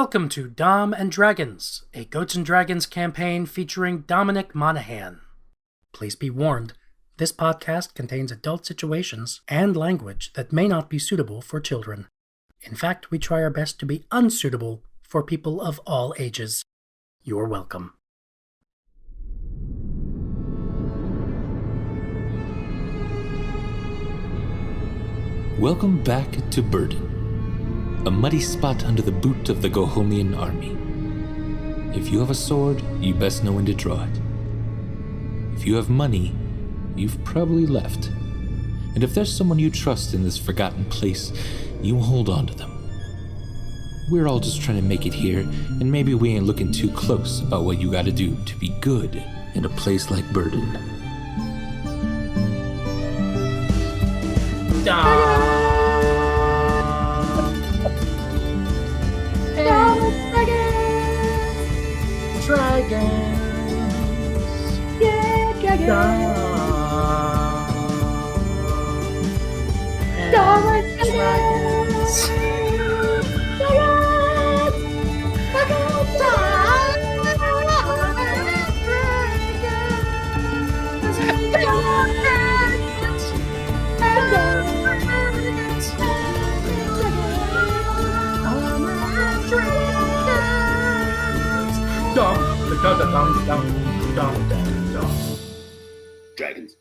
Welcome to Dom and Dragons, a Goats and Dragons campaign featuring Dominic Monaghan. Please be warned, this podcast contains adult situations and language that may not be suitable for children. In fact, we try our best to be unsuitable for people of all ages. You're welcome. Welcome back to Burden, a muddy spot under the boot of the Gohomian army. If you have a sword, you best know when to draw it. If you have money, you've probably left. And if there's someone you trust in this forgotten place, you hold on to them. We're all just trying to make it here, and maybe we ain't looking too close about what you gotta do to be good in a place like Burden. Dragons! Yeah, dragons! Dragons.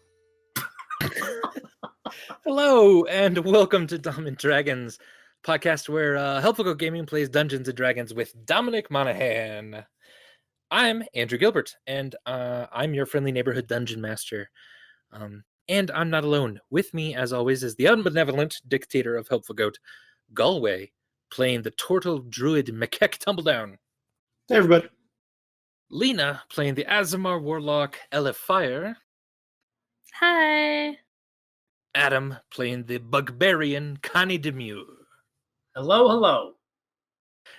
Hello, and welcome to Dom and Dragons, podcast where Helpful Go Gaming plays Dungeons & Dragons with Dominic Monaghan. I'm Andrew Gilbert, and I'm your friendly neighborhood dungeon master. And I'm not alone. With me, as always, is the unbenevolent dictator of Helpful Goat, Galway, playing the turtle druid Mikek Tumbledown. Hey, everybody. Lena, playing the Azamar warlock Elef Fire. Hi. Adam, playing the Bugbarian Connie Demure. Hello, hello.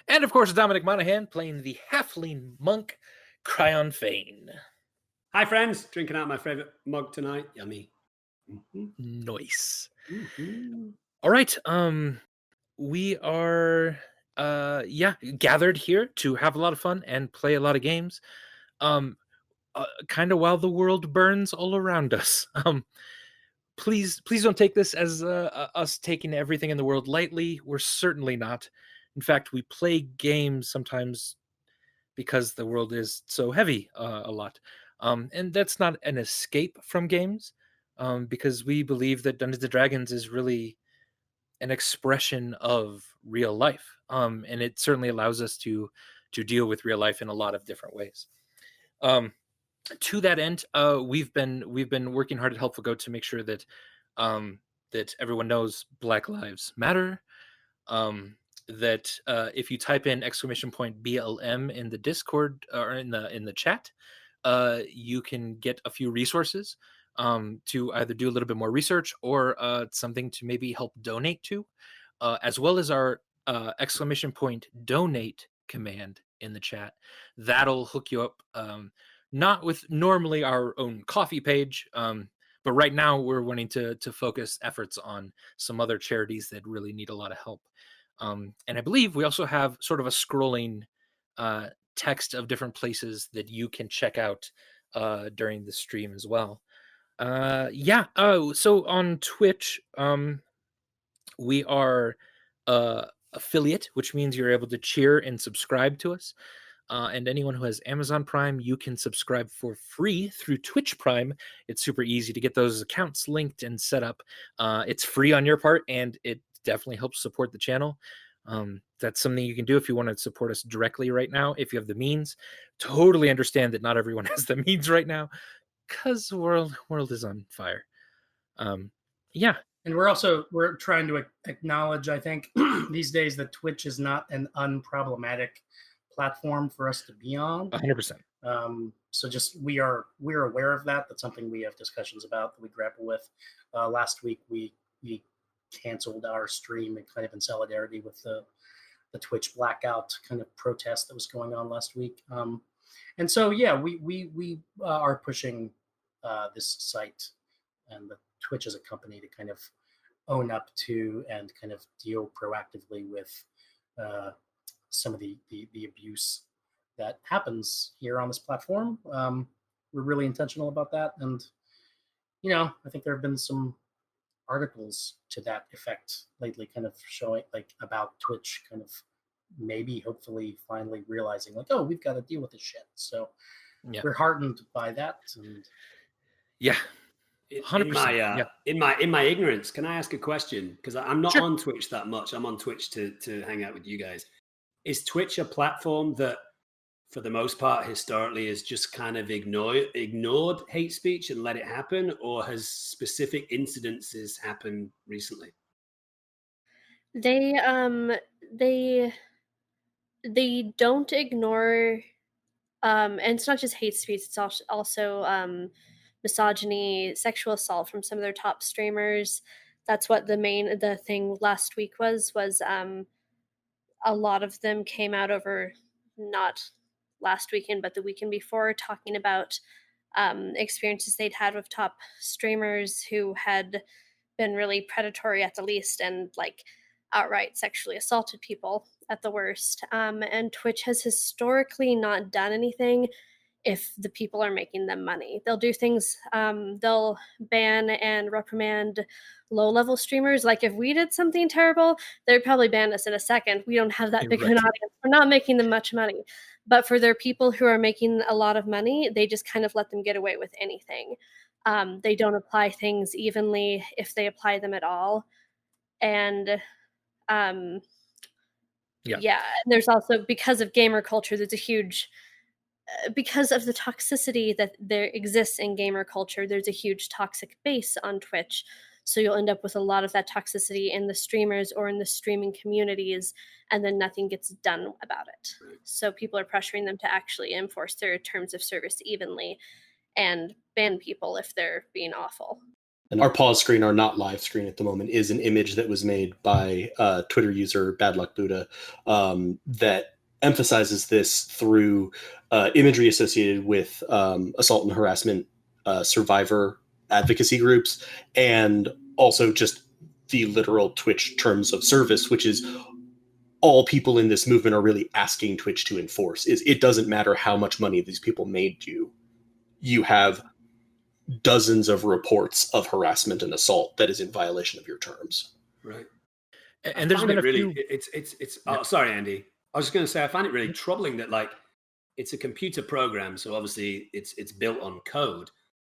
And of course, Dominic Monaghan playing the halfling monk Kryon Fane. Hi, friends. Drinking out my favorite mug tonight. Yummy. Nice. Mm-hmm. All right. We are gathered here to have a lot of fun and play a lot of games. Kind of while the world burns all around us. Please don't take this as us taking everything in the world lightly. We're certainly not. In fact, we play games sometimes because the world is so heavy a lot. And that's not an escape from games, because we believe that Dungeons & Dragons is really an expression of real life. And it certainly allows us to deal with real life in a lot of different ways. To that end, we've been working hard at Helpful Goat to make sure that that everyone knows Black Lives Matter. That if you type in !BLM in the Discord or in the chat, you can get a few resources to either do a little bit more research or something to maybe help donate to, as well as our !donate command in the chat. That'll hook you up. Not with normally our own coffee page, but right now we're wanting to focus efforts on some other charities that really need a lot of help. And I believe we also have sort of a scrolling text of different places that you can check out during the stream as well. So on Twitch, we are affiliate, which means you're able to cheer and subscribe to us. And anyone who has Amazon Prime, you can subscribe for free through Twitch Prime. It's super easy to get those accounts linked and set up. It's free on your part, and it definitely helps support the channel. That's something you can do if you want to support us directly right now, if you have the means. Totally understand that not everyone has the means right now, because the world is on fire. And we're trying to acknowledge, I think, these days that Twitch is not an unproblematic platform for us to be on. 100%. So just we're aware of that. That's something we have discussions about that we grapple with. Last week we canceled our stream kind of in solidarity with the Twitch blackout kind of protest that was going on last week. And so we are pushing this site and the Twitch as a company to kind of own up to and kind of deal proactively with some of the abuse that happens here on this platform. We're really intentional about that, and I think there have been some articles to that effect lately, kind of showing like about Twitch, kind of maybe hopefully finally realizing like, oh, we've got to deal with this shit. So Yeah. we're heartened by that. And Yeah. In 100%. my in my ignorance, can I ask a question? Because I'm not Sure. on Twitch that much. I'm on Twitch to hang out with you guys. Is Twitch a platform that, for the most part, historically has just kind of ignored hate speech and let it happen, or has specific incidences happened recently? They they don't ignore and it's not just hate speech, it's also misogyny, sexual assault from some of their top streamers. That's what the thing last week was a lot of them came out over not last weekend but the weekend before, talking about experiences they'd had with top streamers who had been really predatory at the least and like outright sexually assaulted people at the worst. And Twitch has historically not done anything if the people are making them money. They'll do things, they'll ban and reprimand low level streamers. Like if we did something terrible, they'd probably ban us in a second. We don't have that big of an Right. audience. We're not making them much money. But for their people who are making a lot of money, they just kind of let them get away with anything. They don't apply things evenly if they apply them at all. And um, Yeah. and there's also, because of gamer culture, there's a huge because of the toxicity that there exists in gamer culture, there's a huge toxic base on Twitch. So you'll end up with a lot of that toxicity in the streamers or in the streaming communities, and then nothing gets done about it. So people are pressuring them to actually enforce their terms of service evenly and ban people if they're being awful. And our pause screen, our not live screen at the moment, is an image that was made by Twitter user Bad Luck Buddha that emphasizes this through imagery associated with assault and harassment survivor advocacy groups, and also just the literal Twitch terms of service, which is all people in this movement are really asking Twitch to enforce. Is it doesn't matter how much money these people made you. You have dozens of reports of harassment and assault that is in violation of your terms. Right. And there's been a few. It's oh, sorry, Andy. I was just going to say, I find it really troubling that like it's a computer program, so obviously it's built on code.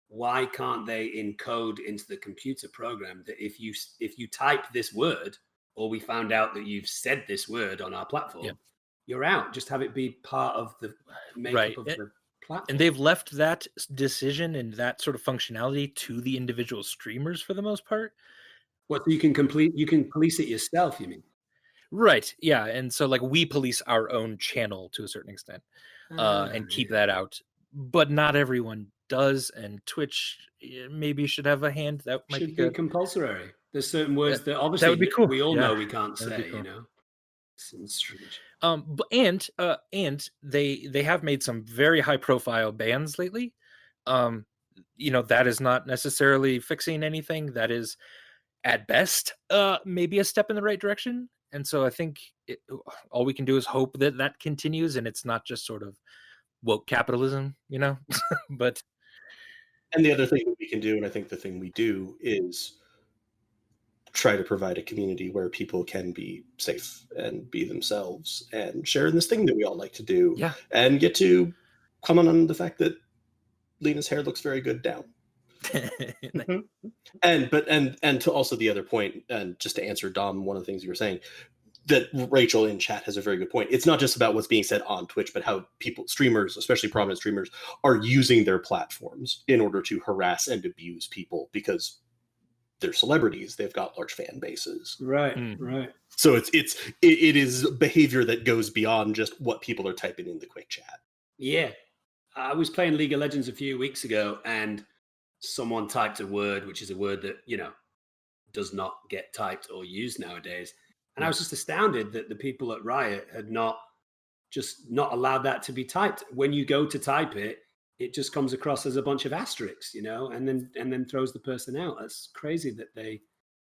Why can't they encode into the computer program that if you type this word, or we found out that you've said this word on our platform, you're out. Just have it be part of the makeup of the platform. And they've left that decision and that sort of functionality to the individual streamers for the most part. What, so you can police it yourself, you mean? Right. Yeah. And so like we police our own channel to a certain extent and keep that out. But not everyone does. And Twitch maybe should have a hand. That might should be be compulsory. There's certain words that obviously that would be cool. We all Yeah. know we can't That would say, be cool. you know. It's strange. And they have made some very high profile bans lately. That is not necessarily fixing anything. That is at best maybe a step in the right direction. And so I think all we can do is hope that that continues and it's not just sort of woke capitalism, but And the other thing that we can do, and I think the thing we do, is try to provide a community where people can be safe and be themselves and share in this thing that we all like to do, and get to comment on the fact that Lena's hair looks very good down. And to also the other point, and just to answer Dom, one of the things you were saying, that Rachel in chat has a very good point. It's not just about what's being said on Twitch, but how streamers, especially prominent streamers, are using their platforms in order to harass and abuse people because they're celebrities. They've got large fan bases. Right. So it is behavior that goes beyond just what people are typing in the quick chat. Yeah. I was playing League of Legends a few weeks ago and someone typed a word, which is a word that, does not get typed or used nowadays. And I was just astounded that the people at Riot had not allowed that to be typed. When you go to type it, it just comes across as a bunch of asterisks, and then throws the person out. That's crazy that they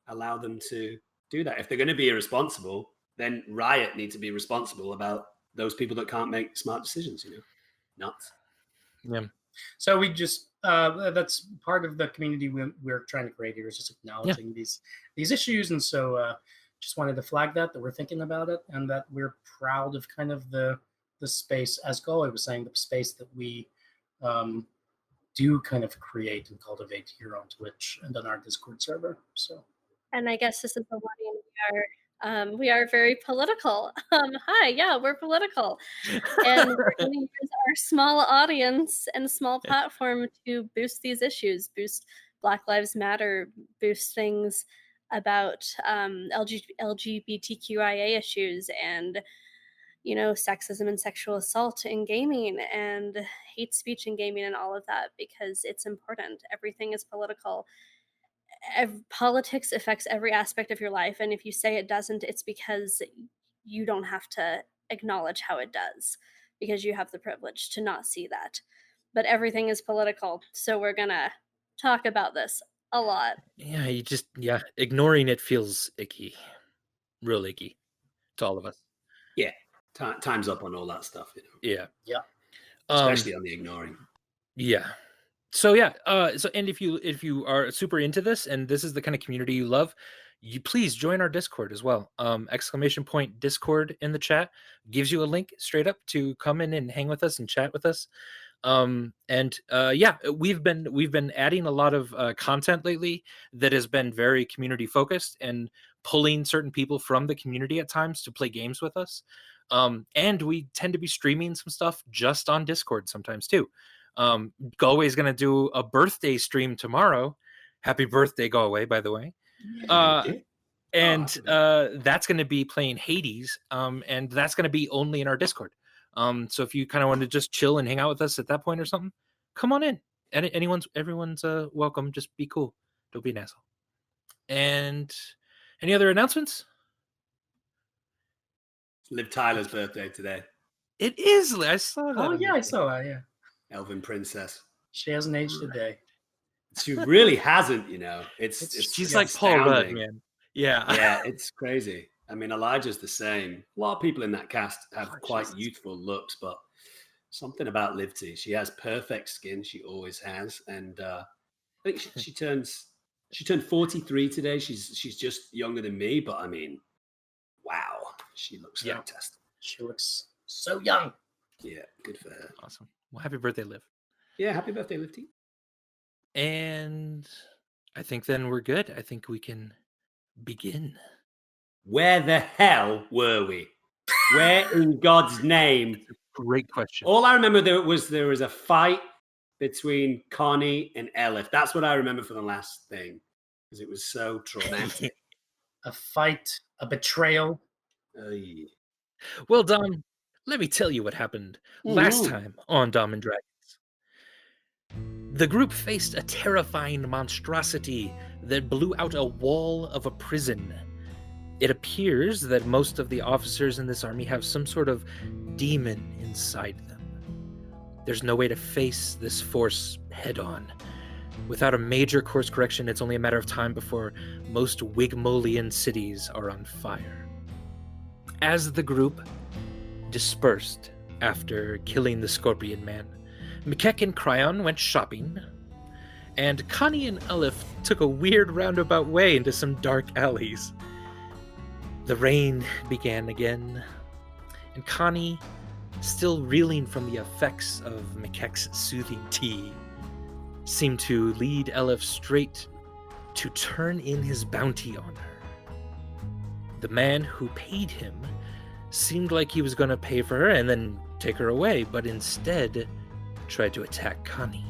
allow them to do that. If they're going to be irresponsible, then Riot need to be responsible about those people that can't make smart decisions, Nuts. Yeah. So we just that's part of the community we're trying to create here, is just acknowledging these issues, and so just wanted to flag that we're thinking about it, and that we're proud of kind of the space, as Galway was saying, the space that we do kind of create and cultivate here on Twitch and on our Discord server. So, and I guess this is the one we are very political. Hi, yeah, we're political, and we're going to use our small audience and small platform to boost these issues, boost Black Lives Matter, boost things about LGBTQIA issues, and sexism and sexual assault in gaming, and hate speech in gaming, and all of that, because it's important. Everything is political. Politics affects every aspect of your life, and if you say it doesn't, it's because you don't have to acknowledge how it does, because you have the privilege to not see that. But everything is political, so we're gonna talk about this a lot. Yeah, ignoring it feels icky, real icky to all of us. Yeah, time's up on all that stuff. Yeah, especially on the ignoring. Yeah. So and if you are super into this and this is the kind of community you love, you please join our Discord as well. !Discord in the chat gives you a link straight up to come in and hang with us and chat with us. We've been adding a lot of content lately that has been very community focused and pulling certain people from the community at times to play games with us. And we tend to be streaming some stuff just on Discord sometimes too. Galway's gonna do a birthday stream tomorrow. Happy birthday, Galway, by the way. That's gonna be playing Hades, and that's gonna be only in our Discord. So if you kind of want to just chill and hang out with us at that point or something, come on in. And everyone's welcome. Just be cool. Don't be an asshole. And any other announcements? Liv Tyler's birthday today. It is. I saw that. Oh yeah, I saw that. Yeah. Elven princess. She hasn't aged a day. She really hasn't. She's like Paul Rudd, man. Yeah, it's crazy. I mean, Elijah's the same. A lot of people in that cast have quite youthful looks, but something about Liv T. She has perfect skin. She always has, and I think she turned 43 today. She's just younger than me, but I mean, wow, she looks fantastic. She looks so young. Yeah, good for her. Awesome. Well, happy birthday, Liv. Yeah, happy birthday, Liv T. And I think then we're good. I think we can begin. Where the hell were we? Where in God's name? Great question. All I remember there was a fight between Connie and Elef. That's what I remember from the last thing, because it was so traumatic. A fight, a betrayal. Well, Dom, let me tell you what happened last time on Dom and Dragons. The group faced a terrifying monstrosity that blew out a wall of a prison. It appears that most of the officers in this army have some sort of demon inside them. There's no way to face this force head-on. Without a major course correction, it's only a matter of time before most Wigmolian cities are on fire. As the group dispersed after killing the Scorpion Man, Mikek and Kryon went shopping, and Connie and Elef took a weird roundabout way into some dark alleys. The rain began again, and Connie, still reeling from the effects of Mikek's soothing tea, seemed to lead Elef straight to turn in his bounty on her. The man who paid him seemed like he was going to pay for her and then take her away, but instead tried to attack Connie.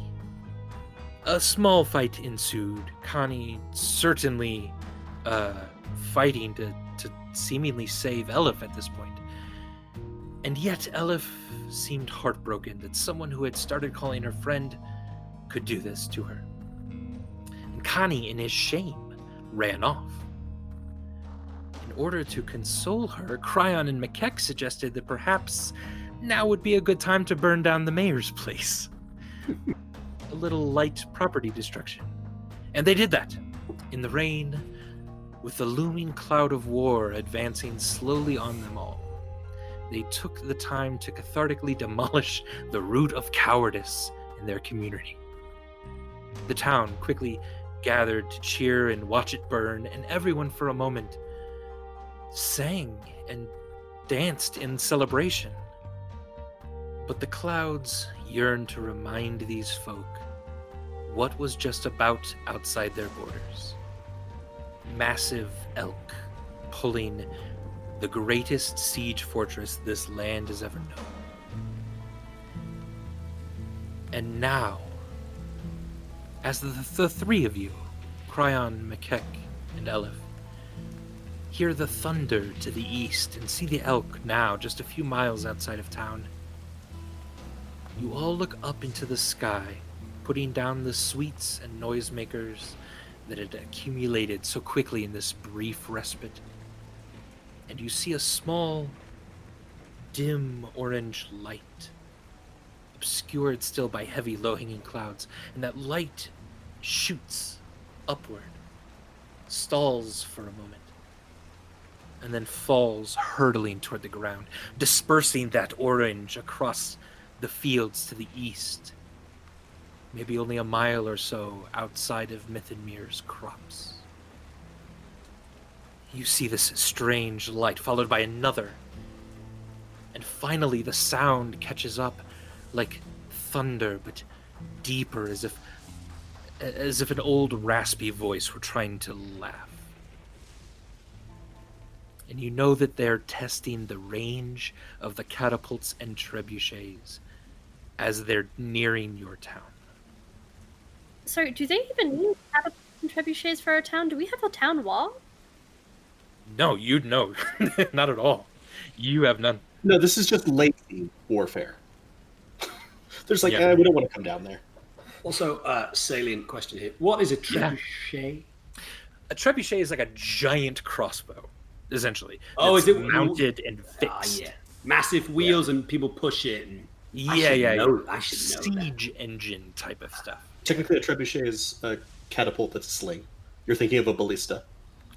A small fight ensued, Connie certainly fighting to seemingly save Elef at this point. And yet Elef seemed heartbroken that someone who had started calling her friend could do this to her. And Connie, in his shame, ran off. In order to console her, Kryon and Mikek suggested that perhaps now would be a good time to burn down the mayor's place. A little light property destruction. And they did that. In the rain, with the looming cloud of war advancing slowly on them all. They took the time to cathartically demolish the root of cowardice in their community. The town quickly gathered to cheer and watch it burn, and everyone for a moment sang and danced in celebration. But the clouds yearned to remind these folk what was just about outside their borders. Massive elk pulling the greatest siege fortress this land has ever known. And now, as the three of you, Kryon, Mikek, and Elef, hear the thunder to the east and see the elk now just a few miles outside of town, you all look up into the sky, putting down the sweets and noisemakers that had accumulated so quickly in this brief respite, and you see a small, dim orange light, obscured still by heavy, low-hanging clouds, and that light shoots upward, stalls for a moment, and then falls hurtling toward the ground, dispersing that orange across the fields to the east, maybe only a mile or so outside of Mythenmir's crops. You see this strange light followed by another, and finally the sound catches up like thunder, but deeper, as if an old raspy voice were trying to laugh. And you know that they're testing the range of the catapults and trebuchets as they're nearing your town. Sorry, do they even need catapults and trebuchets for our town? Do we have a town wall? No, you'd know. Not at all. You have none. No, this is just lazy warfare. There's like, Yeah. we don't want to come down there. Also, salient question here. What is a trebuchet? A trebuchet is like a giant crossbow, essentially. Oh, that's is it mounted and fixed? Yeah. Massive wheels and people push it. And I should know Siege engine type of stuff. Technically, a trebuchet is a catapult that's a sling. You're thinking of a ballista.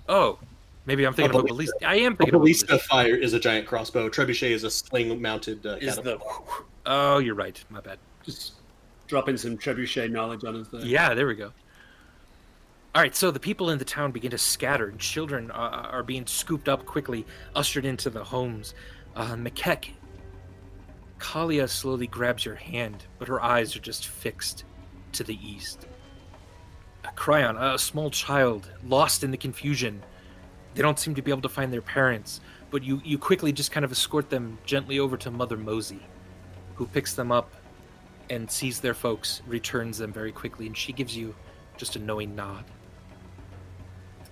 Oh, maybe I'm thinking of a ballista. I am A thinking of a ballista ballista. fire is a giant crossbow. Trebuchet is a sling-mounted Is catapult. Oh, you're right. My bad. Just dropping some trebuchet knowledge on us there. Yeah, there we go. All right, so the people in the town begin to scatter, and children are being scooped up quickly, ushered into the homes. Mikek, Kalia slowly grabs your hand, but her eyes are just fixed to the east. Kryon, a small child, lost in the confusion. They don't seem to be able to find their parents, but you quickly just kind of escort them gently over to Mother Mosey, who picks them up and sees their folks, returns them very quickly, and she gives you just a knowing nod.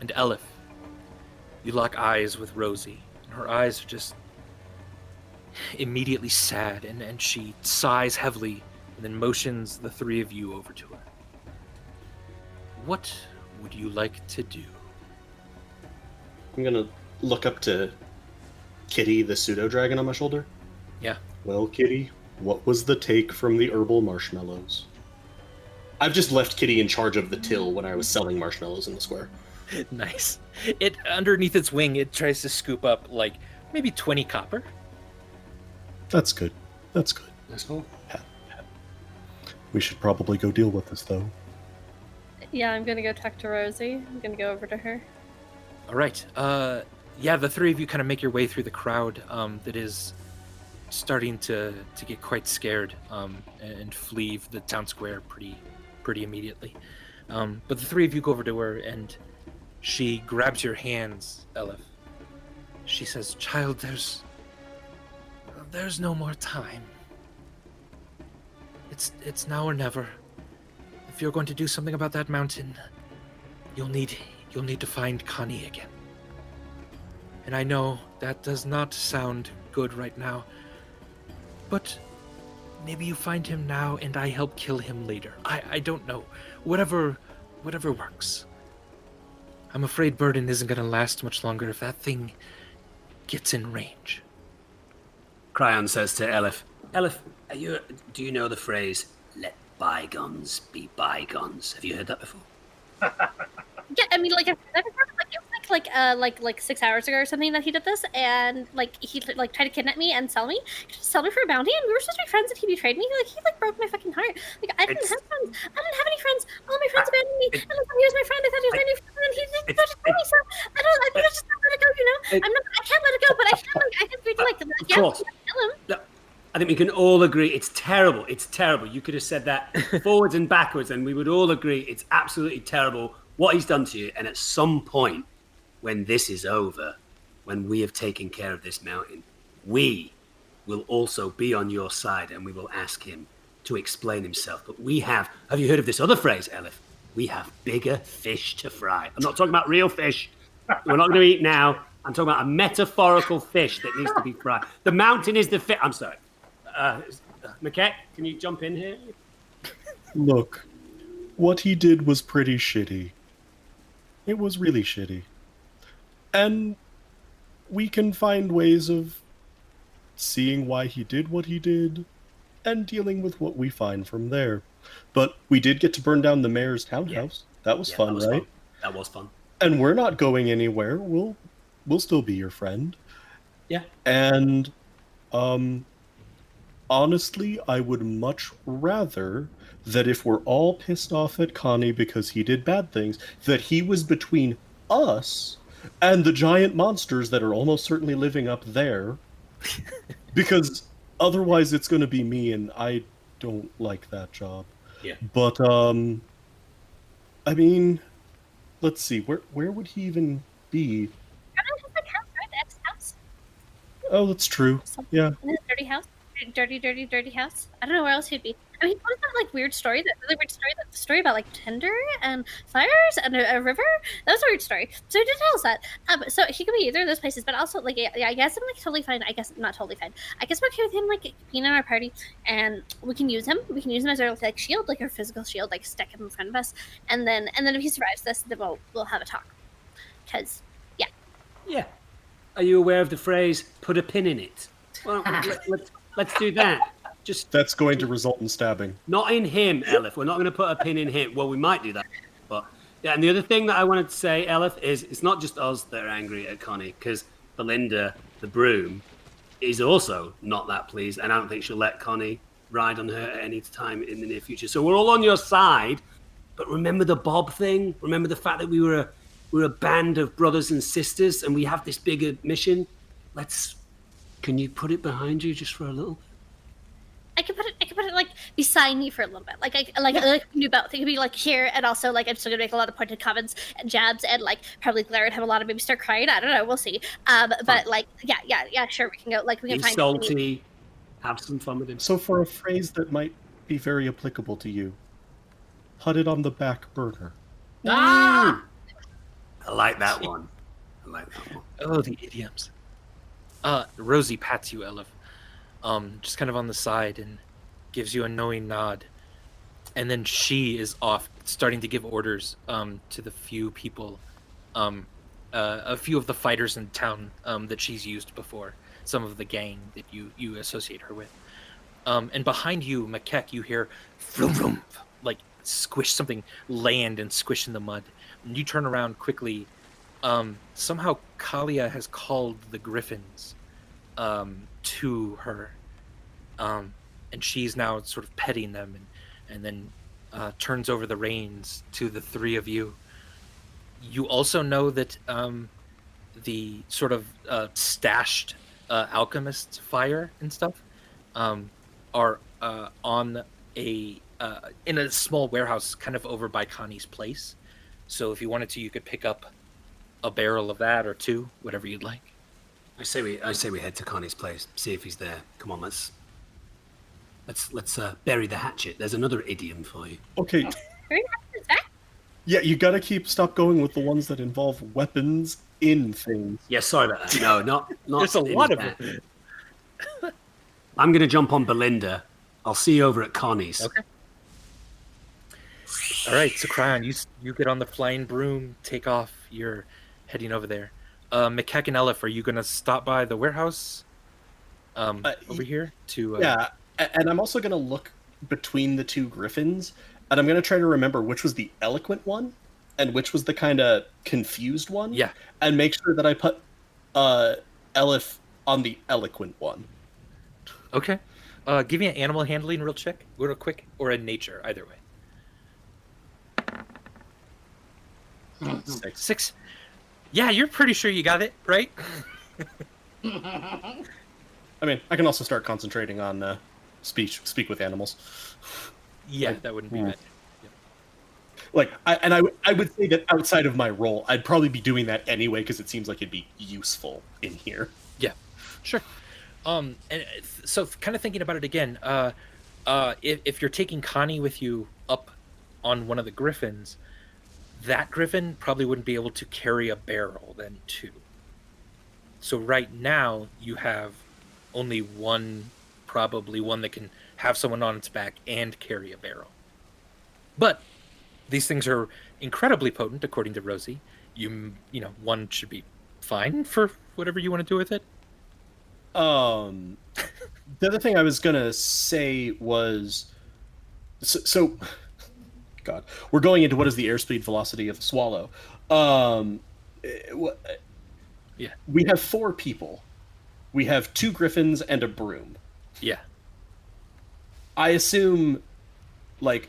And Elef, you lock eyes with Rosie, and her eyes are just immediately sad, and she sighs heavily and then motions the three of you over to her. What would you like to do? I'm gonna look up to Kitty, the pseudo-dragon on my shoulder. Yeah. Well, Kitty, what was the take from the herbal marshmallows? I've just left Kitty in charge of the till when I was selling marshmallows in the square. Nice. It underneath its wing, it tries to scoop up like maybe 20 copper. That's good. That's good. That's cool. We should probably go deal with this, though. Yeah, I'm gonna go talk to Rosie. I'm gonna go over to her. All right. Yeah, the three of you kind of make your way through the crowd that is starting to get quite scared and flee the town square pretty immediately. But the three of you go over to her, and she grabs your hands, Elef. She says, "Child, there's no more time. It's now or never. If you're going to do something about that mountain, you'll need to find Connie again. And I know that does not sound good right now, but maybe you find him now and I help kill him later. I don't know. Whatever works. I'm afraid Burden isn't going to last much longer if that thing gets in range." Kryon says to Elef, Elef, do you know the phrase, let bygones be bygones? Have you heard that before? Yeah, I mean, like, I've never heard of, like, it's like like 6 hours ago or something that he did this, and like he like tried to kidnap me and sell me for a bounty, and we were supposed to be friends, and he betrayed me. Like he like broke my fucking heart. Like I didn't have friends. I didn't have any friends. All my friends abandoned me, and I thought he was my friend. I thought he was my new friend, and he didn't to tell me. So I just can't let it go. You know, I can't let it go, but I can agree to like kill him. I think we can all agree it's terrible. It's terrible. You could have said that forwards and backwards, and we would all agree it's absolutely terrible what he's done to you. And at some point, when this is over, when we have taken care of this mountain, we will also be on your side, and we will ask him to explain himself. But we have you heard of this other phrase, Elef? We have bigger fish to fry. I'm not talking about real fish. We're not going to eat now. I'm talking about a metaphorical fish that needs to be fried. The mountain is the fish. I'm sorry. Mikek, can you jump in here? Look, what he did was pretty shitty. It was really shitty. And we can find ways of seeing why he did what he did and dealing with what we find from there. But we did get to burn down the mayor's townhouse. Yeah. That was fun, right? That was fun. And we're not going anywhere. We'll still be your friend. Yeah. And honestly, I would much rather that if we're all pissed off at Connie because he did bad things, that he was between us and the giant monsters that are almost certainly living up there. Because otherwise it's going to be me, and I don't like that job. Yeah. But, I mean, let's see, where would he even be? House. Oh, that's true. Yeah. In his dirty house. Dirty house. I don't know where else he'd be. I mean, he told us that like weird story, that story about like tinder and fires and a river. That was a weird story. So he did tell us that. So he could be either of those places, but also like I guess I'm like totally fine. I guess not totally fine. I guess I'm okay with him like being in our party, and we can use him. We can use him as our like shield, like our physical shield, like stick him in front of us, and then if he survives this, then we'll have a talk. Cause yeah. Are you aware of the phrase "put a pin in it"? Well, let's do that. That's going to result in stabbing. Not in him, Elef. We're not going to put a pin in him. Well, we might do that. But yeah, and the other thing that I wanted to say, Elef, is it's not just us that are angry at Connie, because Belinda, the broom, is also not that pleased, and I don't think she'll let Connie ride on her at any time in the near future. So we're all on your side, but remember the Bob thing? Remember the fact that we were a band of brothers and sisters, and we have this bigger mission? Can you put it behind you just for a little bit? I could put it like beside me for a little bit. Like I can do both. It could be like here, and also like I'm still gonna make a lot of pointed comments and jabs, and like probably glare and have a lot of maybe start crying. I don't know. We'll see. But like yeah, sure, we can go. Like we can find salty, have some fun with him. So for a phrase that might be very applicable to you, put it on the back burner. Ah! I like that one. Oh, the idioms. Rosie pats you, Elef. Just kind of on the side and gives you a knowing nod. And then she is off starting to give orders to the few people, a few of the fighters in town that she's used before, some of the gang that you associate her with. And behind you, Mikek, you hear vroom, vroom, like squish something land and squish in the mud. And you turn around quickly. Somehow Kalia has called the griffins to her, and she's now sort of petting them, and then turns over the reins to the three of you. You also know that the sort of stashed alchemist fire and stuff are on in a small warehouse kind of over by Connie's place. So if you wanted to, you could pick up a barrel of that or two, whatever you'd like. I say we head to Connie's place, see if he's there. Come on, let's bury the hatchet. There's another idiom for you. Okay. Yeah, you gotta stop going with the ones that involve weapons in things. Yeah, sorry about that. No, not. There's a lot of them. I'm gonna jump on Belinda. I'll see you over at Connie's. Okay. All right, so Kryon, you get on the flying broom, take off. You're heading over there. Mikek and Elef, are you gonna stop by the warehouse over here to? Yeah, and I'm also gonna look between the two griffins, and I'm gonna try to remember which was the eloquent one and which was the kind of confused one. Yeah. And make sure that I put Elef on the eloquent one. Okay. Give me an animal handling real quick, or a nature, either way. 6. Yeah, you're pretty sure you got it, right? I mean, I can also start concentrating on speak with animals. Yeah, that wouldn't be bad. Like, I would say that outside of my role, I'd probably be doing that anyway because it seems like it'd be useful in here. Yeah, sure. And so kind of thinking about it again, if you're taking Connie with you up on one of the griffins, that griffin probably wouldn't be able to carry a barrel then too. So right now you have only one, probably one that can have someone on its back and carry a barrel. But these things are incredibly potent, according to Rosie. You know, one should be fine for whatever you want to do with it. The other thing I was gonna say was, so God, we're going into what is the airspeed velocity of a swallow. Yeah, we have 4 people. We have 2 griffins and a broom. Yeah. I assume, like,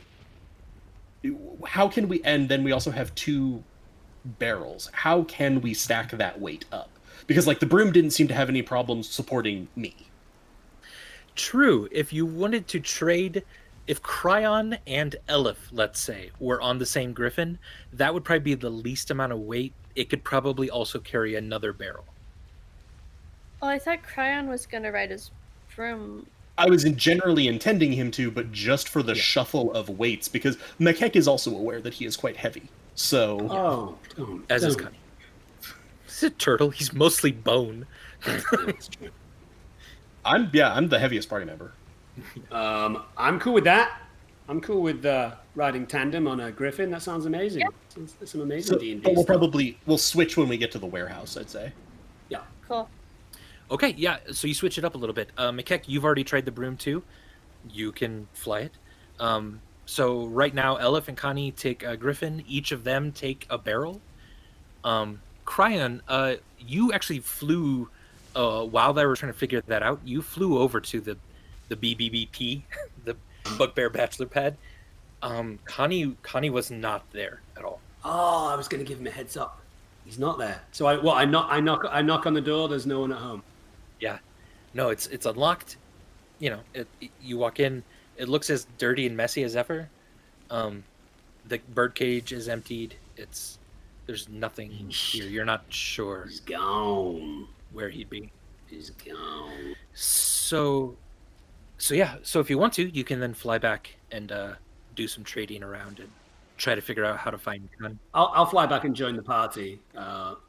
how can we? And then we also have 2 barrels. How can we stack that weight up? Because, like, the broom didn't seem to have any problems supporting me. True. If you wanted to trade, if Kryon and Elef, let's say, were on the same griffin, that would probably be the least amount of weight. It could probably also carry another barrel. Oh, I thought Kryon was going to ride his broom. I was generally intending him to, but just for the shuffle of weights, because Mikek is also aware that he is quite heavy. So, As is Connie. He's a turtle. He's mostly bone. That's true. I'm the heaviest party member. I'm cool with that. I'm cool with riding tandem on a griffin. That sounds amazing. Yeah. That's some amazing D&D But stuff. we'll switch when we get to the warehouse, I'd say. Yeah. Cool. Okay, yeah, so you switch it up a little bit. Mikek, you've already tried the broom too. You can fly it. So right now, Elef and Connie take a griffin. Each of them take a barrel. Kryon, you actually flew, while they were trying to figure that out, you flew over to the BBBP, the Bugbear Bachelor Pad. Connie was not there at all. Oh, I was going to give him a heads up. He's not there. So I knock on the door. There's no one at home. Yeah, no, it's unlocked. You know, you walk in. It looks as dirty and messy as ever. The birdcage is emptied. There's nothing here. You're not sure. He's gone. Where he'd be. He's gone. So yeah. So if you want to, you can then fly back and do some trading around and try to figure out how to find Connie. I'll fly back and join the party. I'll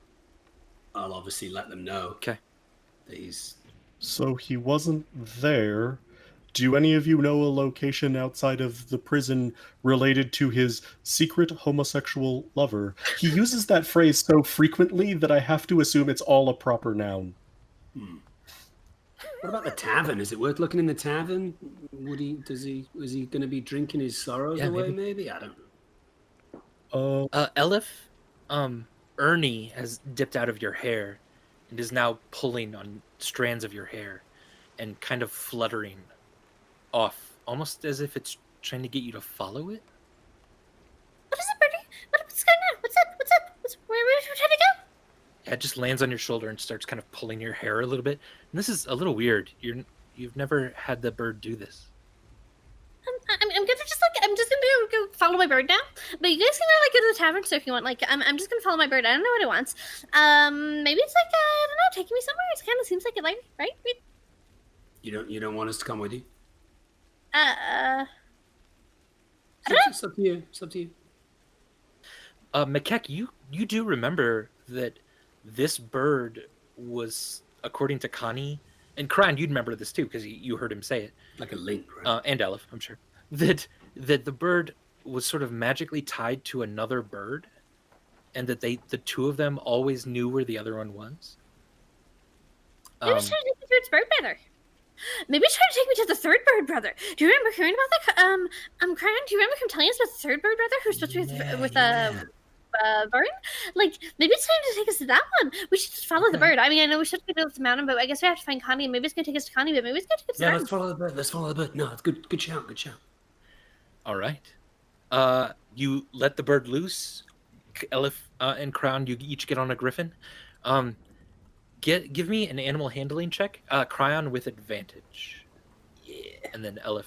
obviously let them know. Okay. That he's... So he wasn't there. Do any of you know a location outside of the prison related to his secret homosexual lover? He uses that phrase so frequently that I have to assume it's all a proper noun. What about the tavern? Is it worth looking in the tavern? Is he going to be drinking his sorrows away? Maybe I don't know. Elef, Ernie has dipped out of your hair and is now pulling on strands of your hair and kind of fluttering off, almost as if it's trying to get you to follow it. What is it, Birdie? What's going on? What's up? Where are you trying to go? Yeah, it just lands on your shoulder and starts kind of pulling your hair a little bit. And this is a little weird. You've never had the bird do this. I'm gonna I'm just gonna go follow my bird now. But you guys can go to the tavern. So if you want, I'm just gonna follow my bird. I don't know what it wants. Maybe it's I don't know, taking me somewhere. It kind of seems like it, right? You don't want us to come with you? It's up to you. It's up to you. Mikek, you do remember that this bird was, according to Connie, and Kryon, you'd remember this too because you heard him say it. Like a link, right? And Elef, I'm sure. That the bird was sort of magically tied to another bird, and that the two of them always knew where the other one was. Maybe it's trying to take me to its bird brother. Maybe it's trying to take me to the third bird brother. Do you remember hearing about that? Kryon, do you remember him telling us about the third bird brother who's supposed to be with burn. Like, maybe it's time to take us to that one. We should just follow the bird. I mean, I know we should go to the mountain, but I guess we have to find Connie. Maybe it's going to take us to Connie, but maybe it's going to take us to Yeah, the let's follow the bird. Let's follow the bird. No, it's good. Good shout. Good shout. All right. You let the bird loose. Elef and Kryon, you each get on a griffin. Give me an animal handling check. Kryon with advantage. Yeah. And then Elef,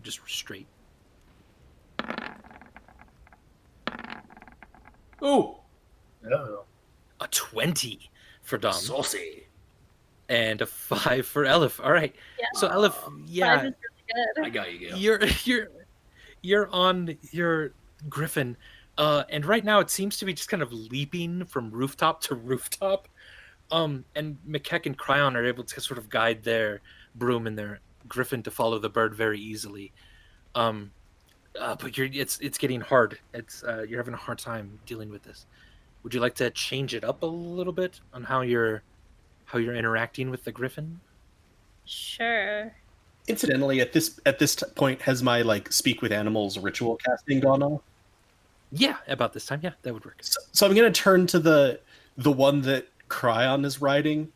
just straight. Oh, Oh. A 20 for Dom. saucy. And a 5 for Elef. All right. Yeah. So Elef, yeah, 5 is really good. I got you, girl. you're on your griffin, and right now it seems to be just kind of leaping from rooftop to rooftop. And Mikek and Kryon are able to sort of guide their broom and their griffin to follow the bird very easily. But it's getting hard. You're having a hard time dealing with this. Would you like to change it up a little bit on how you're interacting with the griffin? Sure. Incidentally, at this point, has my speak with animals ritual casting gone off? Yeah, about this time. Yeah, that would work. So I'm going to turn to the one that Kryon is riding.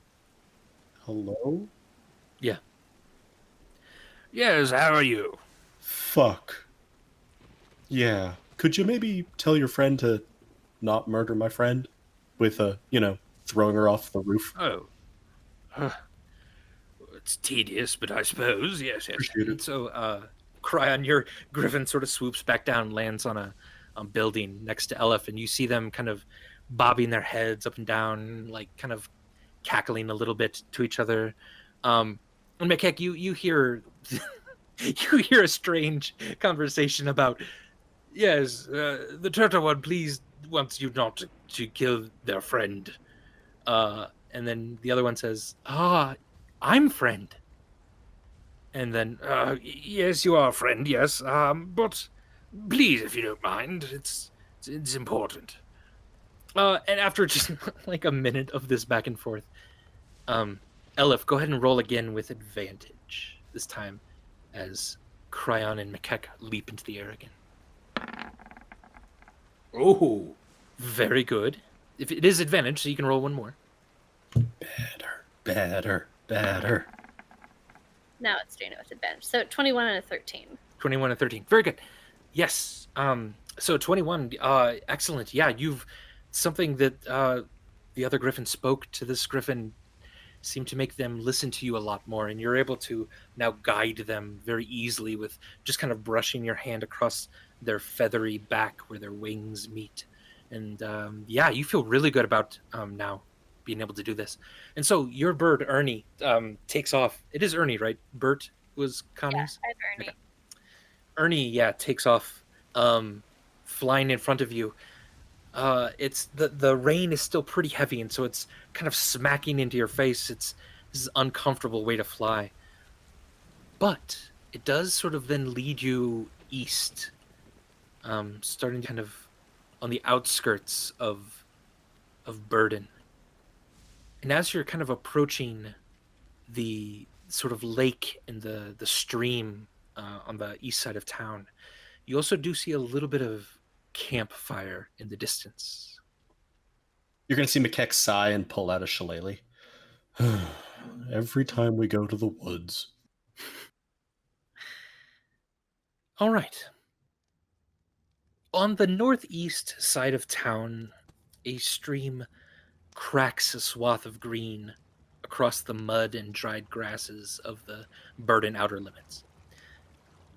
Hello? Yeah. Yes, how are you? Fuck. Yeah. Could you maybe tell your friend to not murder my friend with throwing her off the roof? Oh. It's tedious, but I suppose, yes. Appreciate it. So, Kryon, your griffin sort of swoops back down, lands on a building next to Elef, and you see them kind of bobbing their heads up and down, like kind of cackling a little bit to each other. And Mikek, you hear you hear a strange conversation about, yes, the turtle one wants you not to kill their friend. And then the other one says, I'm friend. And then, yes, you are a friend, yes. But please, if you don't mind, it's important. And after just like a minute of this back and forth, Elef, go ahead and roll again with advantage. This time, as Kryon and Mikek leap into the air again. Oh, Very good. If it is advantage, so you can roll one more. Better. Now it's doing it with advantage. So 21 and a 13. 21 and 13. Very good. Yes. So 21. Excellent. Yeah, you've something that the other griffin spoke to this griffin seemed to make them listen to you a lot more, and you're able to now guide them very easily with just kind of brushing your hand across their feathery back where their wings meet. And yeah, you feel really good about now being able to do this. And so your bird, Ernie, takes off. It is Ernie, right? Bert was Connie's? Yeah, I have Ernie. Okay. Ernie, yeah, takes off, flying in front of you. It's the rain is still pretty heavy, and so it's kind of smacking into your face. This is an uncomfortable way to fly. But it does sort of then lead you east, starting kind of on the outskirts of Burden. And as you're kind of approaching the sort of lake and the stream on the east side of town, you also do see a little bit of campfire in the distance. You're going to see Mikek sigh and pull out a shillelagh. Every time we go to the woods. All right. On the northeast side of town, a stream cracks a swath of green across the mud and dried grasses of the Burden outer limits.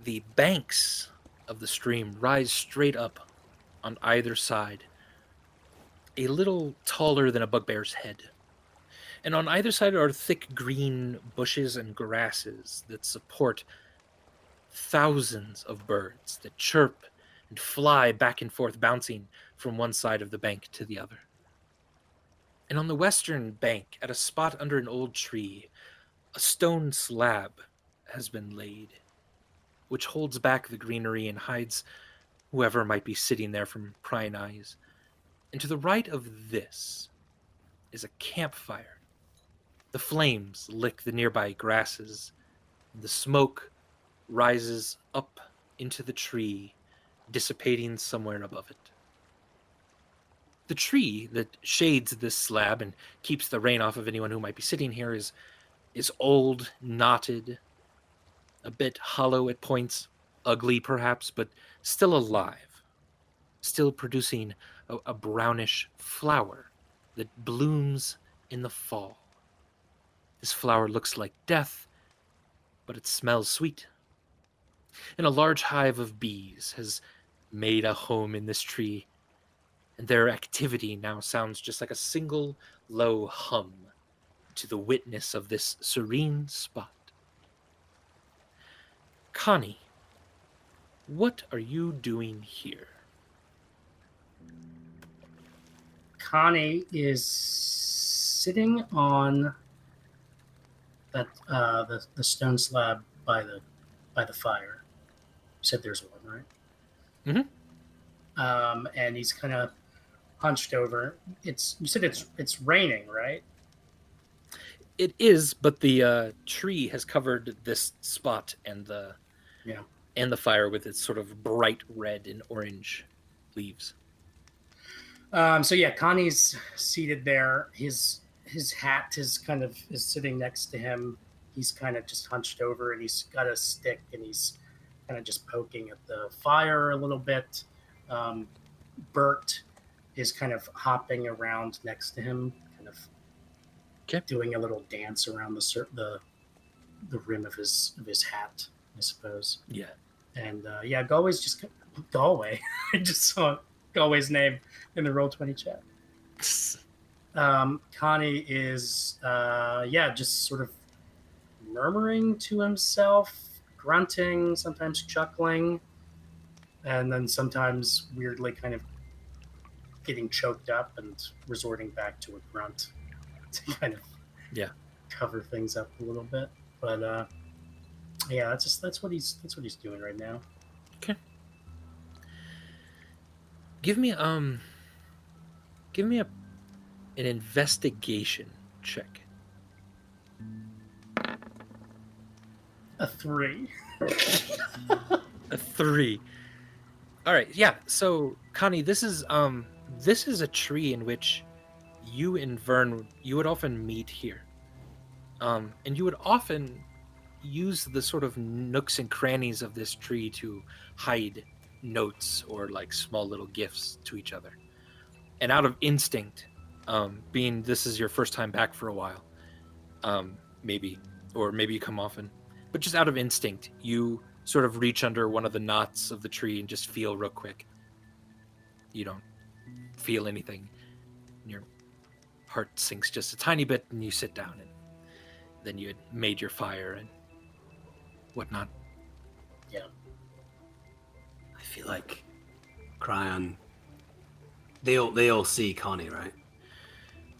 The banks of the stream rise straight up on either side, a little taller than a bugbear's head. And on either side are thick green bushes and grasses that support thousands of birds that chirp and fly back and forth, bouncing from one side of the bank to the other. And on the western bank, at a spot under an old tree, a stone slab has been laid, which holds back the greenery and hides whoever might be sitting there from prying eyes. And to the right of this is a campfire. The flames lick the nearby grasses. The smoke rises up into the tree, dissipating somewhere above it. The tree that shades this slab and keeps the rain off of anyone who might be sitting here is old, knotted, a bit hollow at points, ugly perhaps, but still alive, still producing a brownish flower that blooms in the fall. This flower looks like death, but it smells sweet. And a large hive of bees has made a home in this tree, and their activity now sounds just like a single low hum to the witness of this serene spot. Connie, what are you doing here? Connie is sitting on that the stone slab by the fire. You said there's one, right? Mm-hmm. And he's kind of hunched over. You said it's raining, right? It is, but the tree has covered this spot and the fire with its sort of bright red and orange leaves. So yeah, Connie's seated there. His hat is sitting next to him. He's kind of just hunched over, and he's got a stick, and he's kind of just poking at the fire a little bit. Bert is kind of hopping around next to him, kind of doing a little dance around the rim of his hat, I suppose. Yeah. And Galway's just Galway. I just saw Galway's name in the Roll20 chat. Connie is just sort of murmuring to himself, grunting, sometimes chuckling, and then sometimes weirdly kind of getting choked up and resorting back to a grunt to kind of cover things up a little bit. But that's what he's doing right now. Okay. Give me an investigation check. A 3. A 3. All right, yeah. So Connie, this is a tree in which you and Vern would often meet here, and you would often use the sort of nooks and crannies of this tree to hide notes or like small little gifts to each other. And out of instinct, being this is your first time back for a while, maybe you come often, but just out of instinct, you sort of reach under one of the knots of the tree and just feel real quick. You don't feel anything. Your heart sinks just a tiny bit, and you sit down, and then you had made your fire and whatnot. Yeah. I feel like Kryon. They all see Connie, right?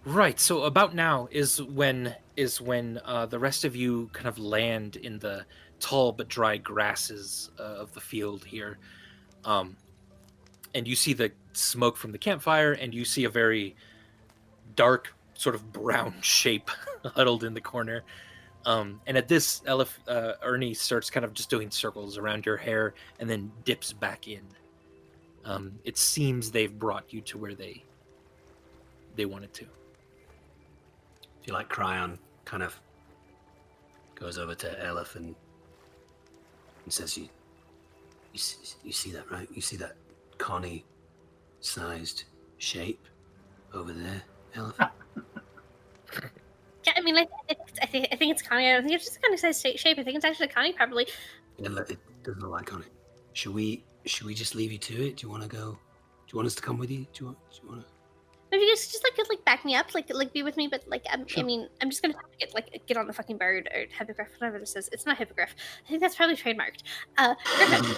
Right. So about now is when the rest of you kind of land in the tall but dry grasses of the field here, and you see the smoke from the campfire, and you see a very dark, sort of brown shape huddled in the corner. And at this, Elef, Ernie starts kind of just doing circles around your hair and then dips back in. It seems they've brought you to where they wanted to. I feel like Kryon kind of goes over to Elef and says, "You see that, right? You see that Connie-sized shape over there, Elef?" Yeah, I mean, I think it's Connie. I don't think it's just kind of size shape. I think it's actually Connie, probably. Yeah, it doesn't look like Connie. Should we just leave you to it? Do you want to go? Do you want us to come with you? Do you want to? Maybe you just like back me up, like be with me, but like Sure. I mean, I'm just gonna have to get on the fucking bird or hippogriff, whatever this is. It's not hippogriff. I think that's probably trademarked. Griffin.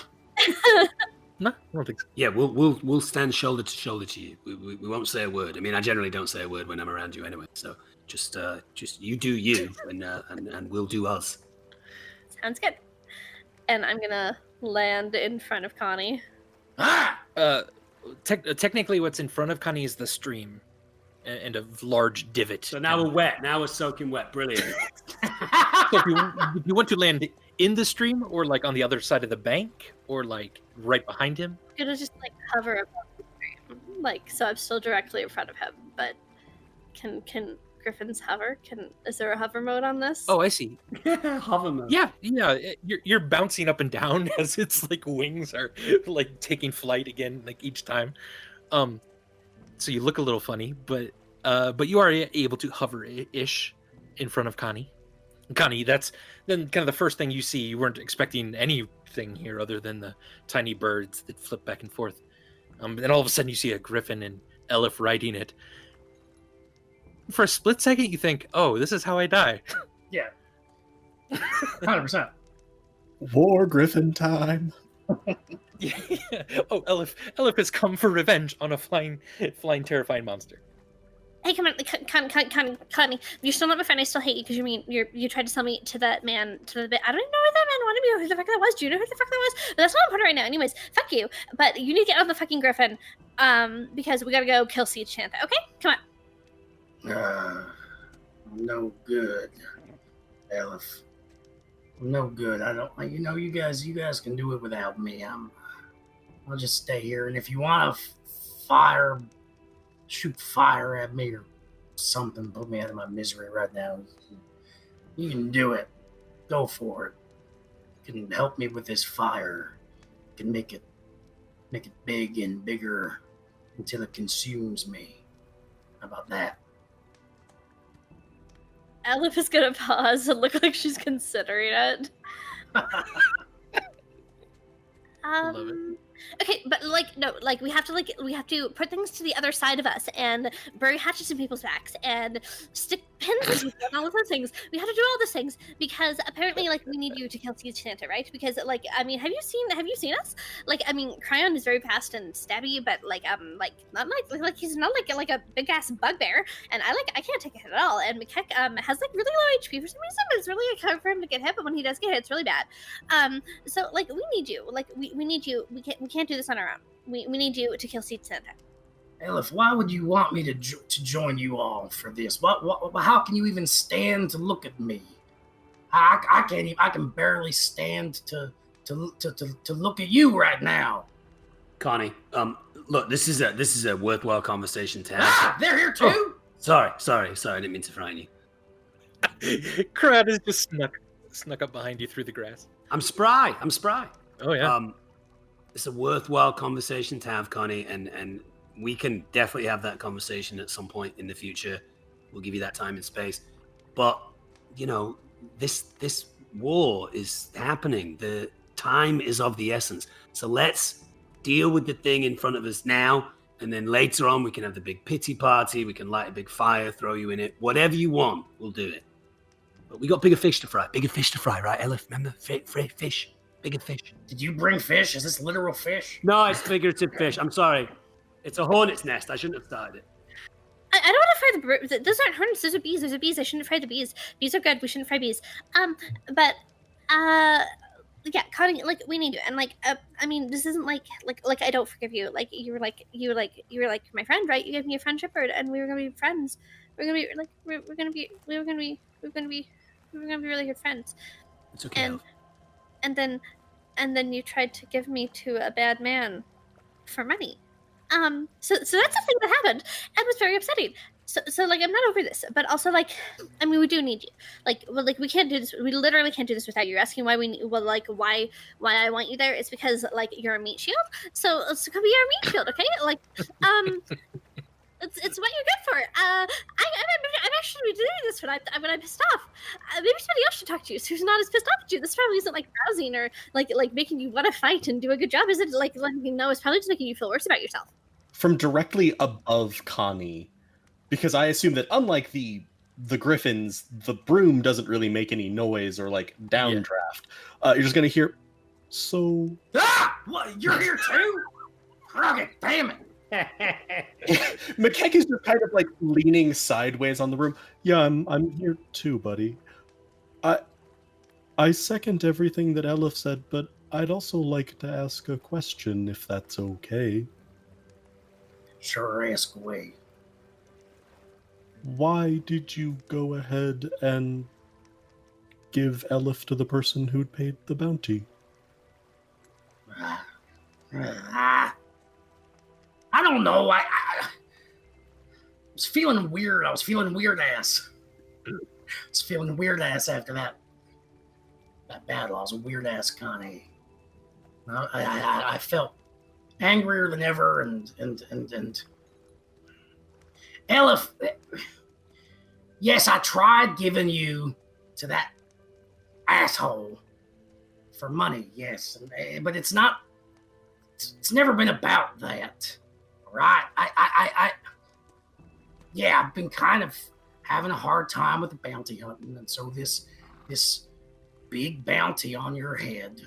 No, I don't think so. Yeah, we'll stand shoulder to shoulder to you. We won't say a word. I mean, I generally don't say a word when I'm around you anyway. So just you do you, and we'll do us. Sounds good. And I'm gonna land in front of Connie. Technically, what's in front of Connie is the stream and a large divot. So now we're wet. Now we're soaking wet. Brilliant. So if you want to land in the stream, or like on the other side of the bank, or like right behind him. I'm gonna just like hover above the stream. Like, so I'm still directly in front of him, but can griffins hover? Is there a hover mode on this? Oh, I see. Hover mode. Yeah. You're bouncing up and down as its like wings are like taking flight again, like each time. So you look a little funny, but you are able to hover ish in front of Connie. Connie, that's then kind of the first thing you see. You weren't expecting anything here other than the tiny birds that flip back and forth. Then all of a sudden you see a griffin and Elef riding it. For a split second, you think, "Oh, this is how I die." Yeah. 100%. War Griffin time. Yeah. Oh, Elef has come for revenge on a flying, terrifying monster. Hey, come on, Connie. You're still not my friend. I still hate you because you tried to sell me to that man. I don't even know who that man wanted me. Who the fuck that was? Do you know who the fuck that was? But that's not important right now. Anyways, fuck you. But you need to get on the fucking griffin, because we gotta go kill Siege Chantha. Okay, come on. No good, Elef. No good. I don't. You guys can do it without me. I'll just stay here. And if you want to shoot fire at me or something, put me out of my misery right now, you can do it. Go for it. You can help me with this fire. You can make it big and bigger until it consumes me. How about that? Elef is gonna pause and look like she's considering it. Love it. Okay, but we have to put things to the other side of us and bury hatchets in people's backs and stick pins in people and all of those things. We have to do all those things because apparently, we need you to kill Siege Chantha, right? Because, have you seen us? Kryon is very fast and stabby, but not he's not like a big ass bugbear, and I can't take a hit at all. And Mikek has really low HP for some reason, but it's really hard for him to get hit. But when he does get hit, it's really bad. So we need you. We need you. We can't do this on our own. We need you to kill Siege Chantha. Elef, why would you want me to join you all for this? How can you even stand to look at me? I can't even. I can barely stand to look at you right now. Connie, look, this is a worthwhile conversation to have. They're here too. Oh, sorry, I didn't mean to frighten you. Kryon has just snuck up behind you through the grass. I'm spry. Oh yeah. It's a worthwhile conversation to have, Connie, and we can definitely have that conversation at some point in the future. We'll give you that time and space. But, this war is happening. The time is of the essence. So let's deal with the thing in front of us now, and then later on we can have the big pity party. We can light a big fire, throw you in it. Whatever you want, we'll do it. But we got bigger fish to fry. Bigger fish to fry, right, Elef? Remember? Fish. Bigger fish. Did you bring fish? Is this literal fish? No, it's figurative fish. I'm sorry. It's a hornet's nest. I shouldn't have started it. I don't want to fry the birds. Those aren't hornets. Those are bees. I shouldn't fry the bees. Bees are good. We shouldn't fry bees. Yeah, Connie, we need you. And this isn't like I don't forgive you. You were my friend, right? You gave me a friendship, and we were gonna be friends. We were gonna be really good friends. It's okay. And then you tried to give me to a bad man for money. So that's the thing that happened, and was very upsetting. So I'm not over this, but also we do need you. We can't do this. We literally can't do this without you. You're asking why why I want you there. It's because you're a meat shield. So come be our meat shield, okay? It's what you're good for. I'm actually doing this when I'm pissed off. Maybe somebody else should talk to you who's not as pissed off at you. This probably isn't rousing or making you want to fight and do a good job. Is it it's probably just making you feel worse about yourself. From directly above Connie, because I assume that unlike the griffins, the broom doesn't really make any noise or downdraft. You're just gonna hear. So. What? You're here too? Rugged, damn it. Mikek is just kind of leaning sideways on the room. Yeah, I'm here too, buddy. I second everything that Elef said, but I'd also like to ask a question, if that's okay. Sure, ask away. Why did you go ahead and give Elef to the person who'd paid the bounty? I don't don't know. I was feeling weird. I was feeling weird ass. After that battle. I was a weird ass Connie. I felt angrier than ever, and Elef. Yes, I tried giving you to that asshole for money. Yes, but it's not. It's never been about that, right? Yeah, I've been kind of having a hard time with the bounty hunting, and so this big bounty on your head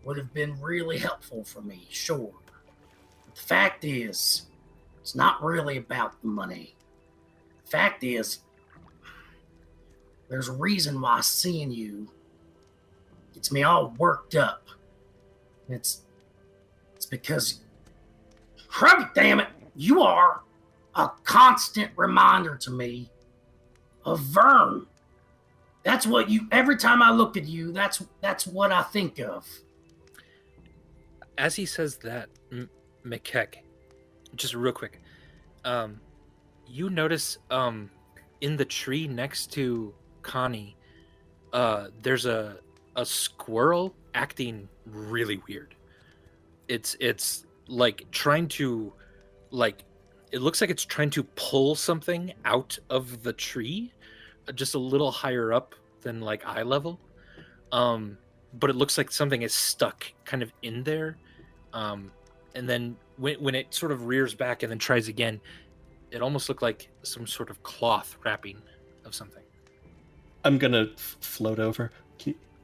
would have been really helpful for me, sure. But the fact is, it's not really about the money. The fact is, there's a reason why seeing you gets me all worked up. It's because, damn it, you are a constant reminder to me of Vern. That's what you. Every time I look at you, that's what I think of. As he says that, Mikek, just real quick, you notice in the tree next to Connie, there's a squirrel acting really weird. It's like trying to, like, it looks like it's trying to pull something out of the tree, just a little higher up than like eye level. But it looks like something is stuck kind of in there. And then when it sort of rears back and then tries again, it almost looked like some sort of cloth wrapping of something. I'm gonna float over.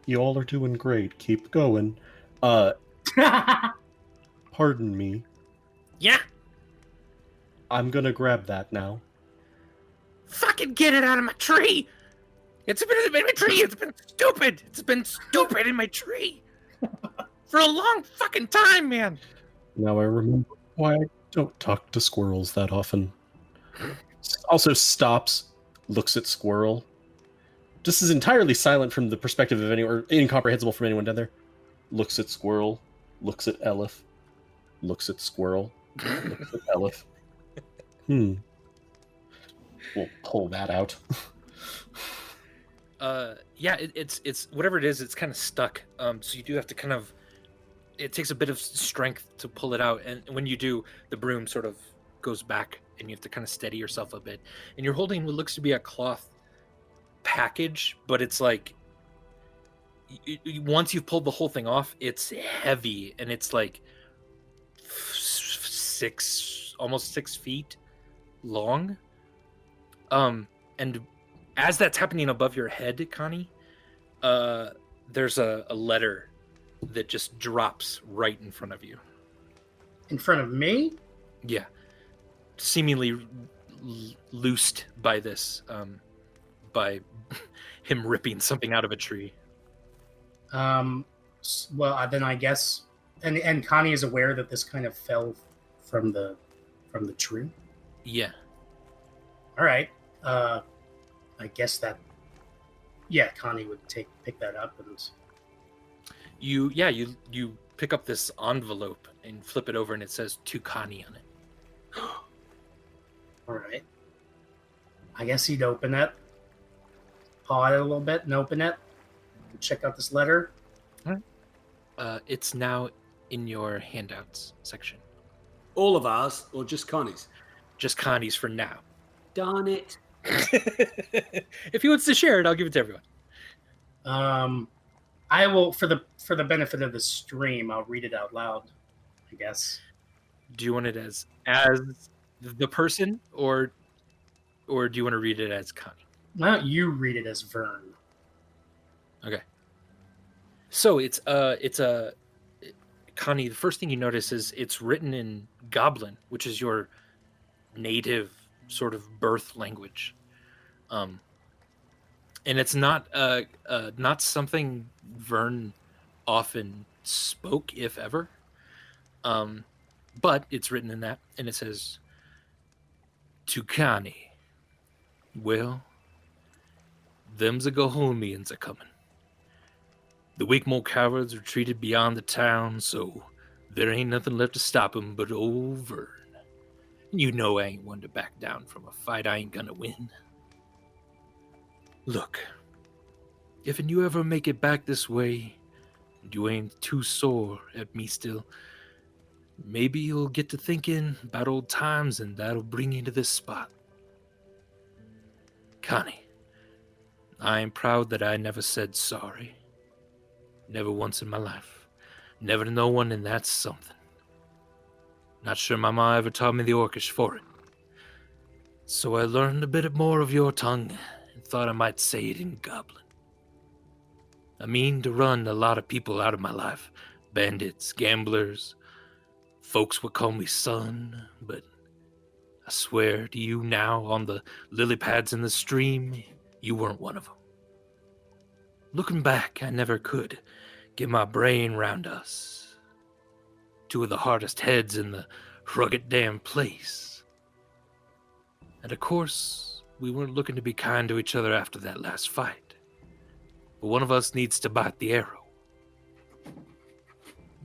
You all are doing great. Keep going. Pardon me. Yeah. I'm gonna grab that now. Fucking get it out of my tree! It's been in my tree. It's been stupid. It's been stupid in my tree for a long fucking time, man. Now I remember why I don't talk to squirrels that often. Also stops, looks at squirrel. This is entirely silent from the perspective of anyone, or incomprehensible from anyone down there. Looks at squirrel, looks at Elef, looks at squirrel, looks at Elef. We'll pull that out. Yeah, it's whatever it is, it's kind of stuck. So you do have to kind of, it takes a bit of strength to pull it out, and when you do, the broom sort of goes back and you have to kind of steady yourself a bit. And you're holding what looks to be a cloth package, but it's like once you've pulled the whole thing off, it's heavy, and it's like almost 6 feet long. And as that's happening above your head, Connie, there's a letter that just drops right in front of you. In front of me? Yeah. Seemingly loosed by this, by him ripping something out of a tree. Well, then I guess, and Connie is aware that this kind of fell from the tree. Yeah. All right. I guess that. Yeah, Connie would pick that up and. You pick up this envelope and flip it over, and it says "To Connie" on it. All right. I guess he'd open it, paw it a little bit, and open it. Check out this letter. All right. It's now in your handouts section. All of ours, or just Connie's? Just Connie's for now. Darn it. If he wants to share it, I'll give it to everyone. I will, for the benefit of the stream, I'll read it out loud, I guess. Do you want it as the person, or do you want to read it as Connie? Why don't you read it as Vern? Okay. So it's Connie, the first thing you notice is it's written in Goblin, which is your native sort of birth language. And it's not something Vern often spoke, if ever. But it's written in that, and it says, "To Connie, well, them's the Gohomians are coming. The Wakemore cowards retreated beyond the town, so there ain't nothing left to stop 'em but old Vern. You know I ain't one to back down from a fight I ain't gonna win. Look, if you ever make it back this way, and you ain't too sore at me still, maybe you'll get to thinking about old times and that'll bring you to this spot. Connie, I am proud that I never said sorry. Never once in my life. Never to no one, and that's something. Not sure my ma ever taught me the Orcish for it. So I learned a bit more of your tongue and thought I might say it in Goblin. I mean to run a lot of people out of my life. Bandits, gamblers. Folks would call me son, but I swear to you now on the lily pads in the stream, you weren't one of them. Looking back, I never could get my brain round us. Two of the hardest heads in the rugged damn place. And of course, we weren't looking to be kind to each other after that last fight. But one of us needs to bite the arrow.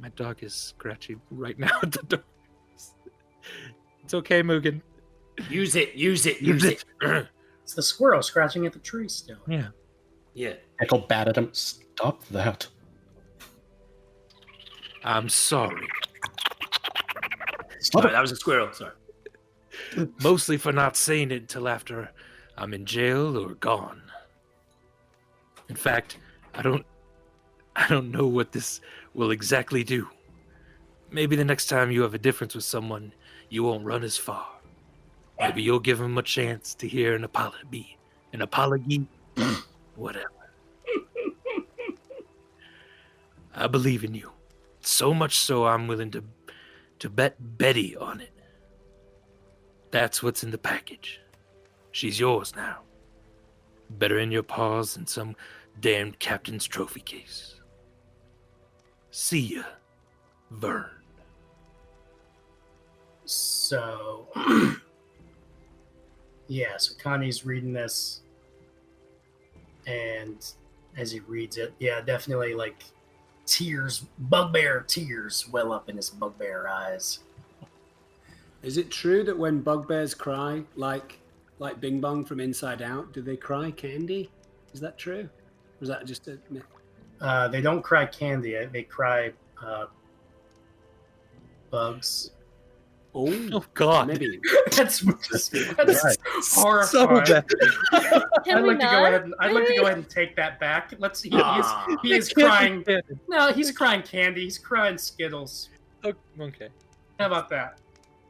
My dog is scratchy right now at the door. It's okay, Mugen. Use it. It's the squirrel scratching at the tree still. Yeah. Yeah. Echo bad at him. Stop that. I'm sorry. Sorry, that was a squirrel. Sorry. Mostly for not saying it until after I'm in jail or gone. In fact, I don't know what this will exactly do. Maybe the next time you have a difference with someone, you won't run as far. Maybe you'll give them a chance to hear an apology. Whatever. I believe in you. So much so I'm willing to bet Betty on it. That's what's in the package. She's yours now. Better in your paws than some damned captain's trophy case. See ya, Vern. So, yeah, so Connie's reading this, and as he reads it, yeah, definitely like tears, bugbear tears well up in his bugbear eyes. Is it true that when bugbears cry, like Bing Bong from Inside Out, do they cry candy? Is that true? Or is that just a myth? They don't cry candy, they cry bugs. Oh, God. maybe. That's Right. horrifying. So bad. Can I'd we like to not? go ahead. I'd like to Maybe? go ahead and take that back. Let's see. Ah. He is crying. No, he's crying candy. He's crying Skittles. Okay. How about that?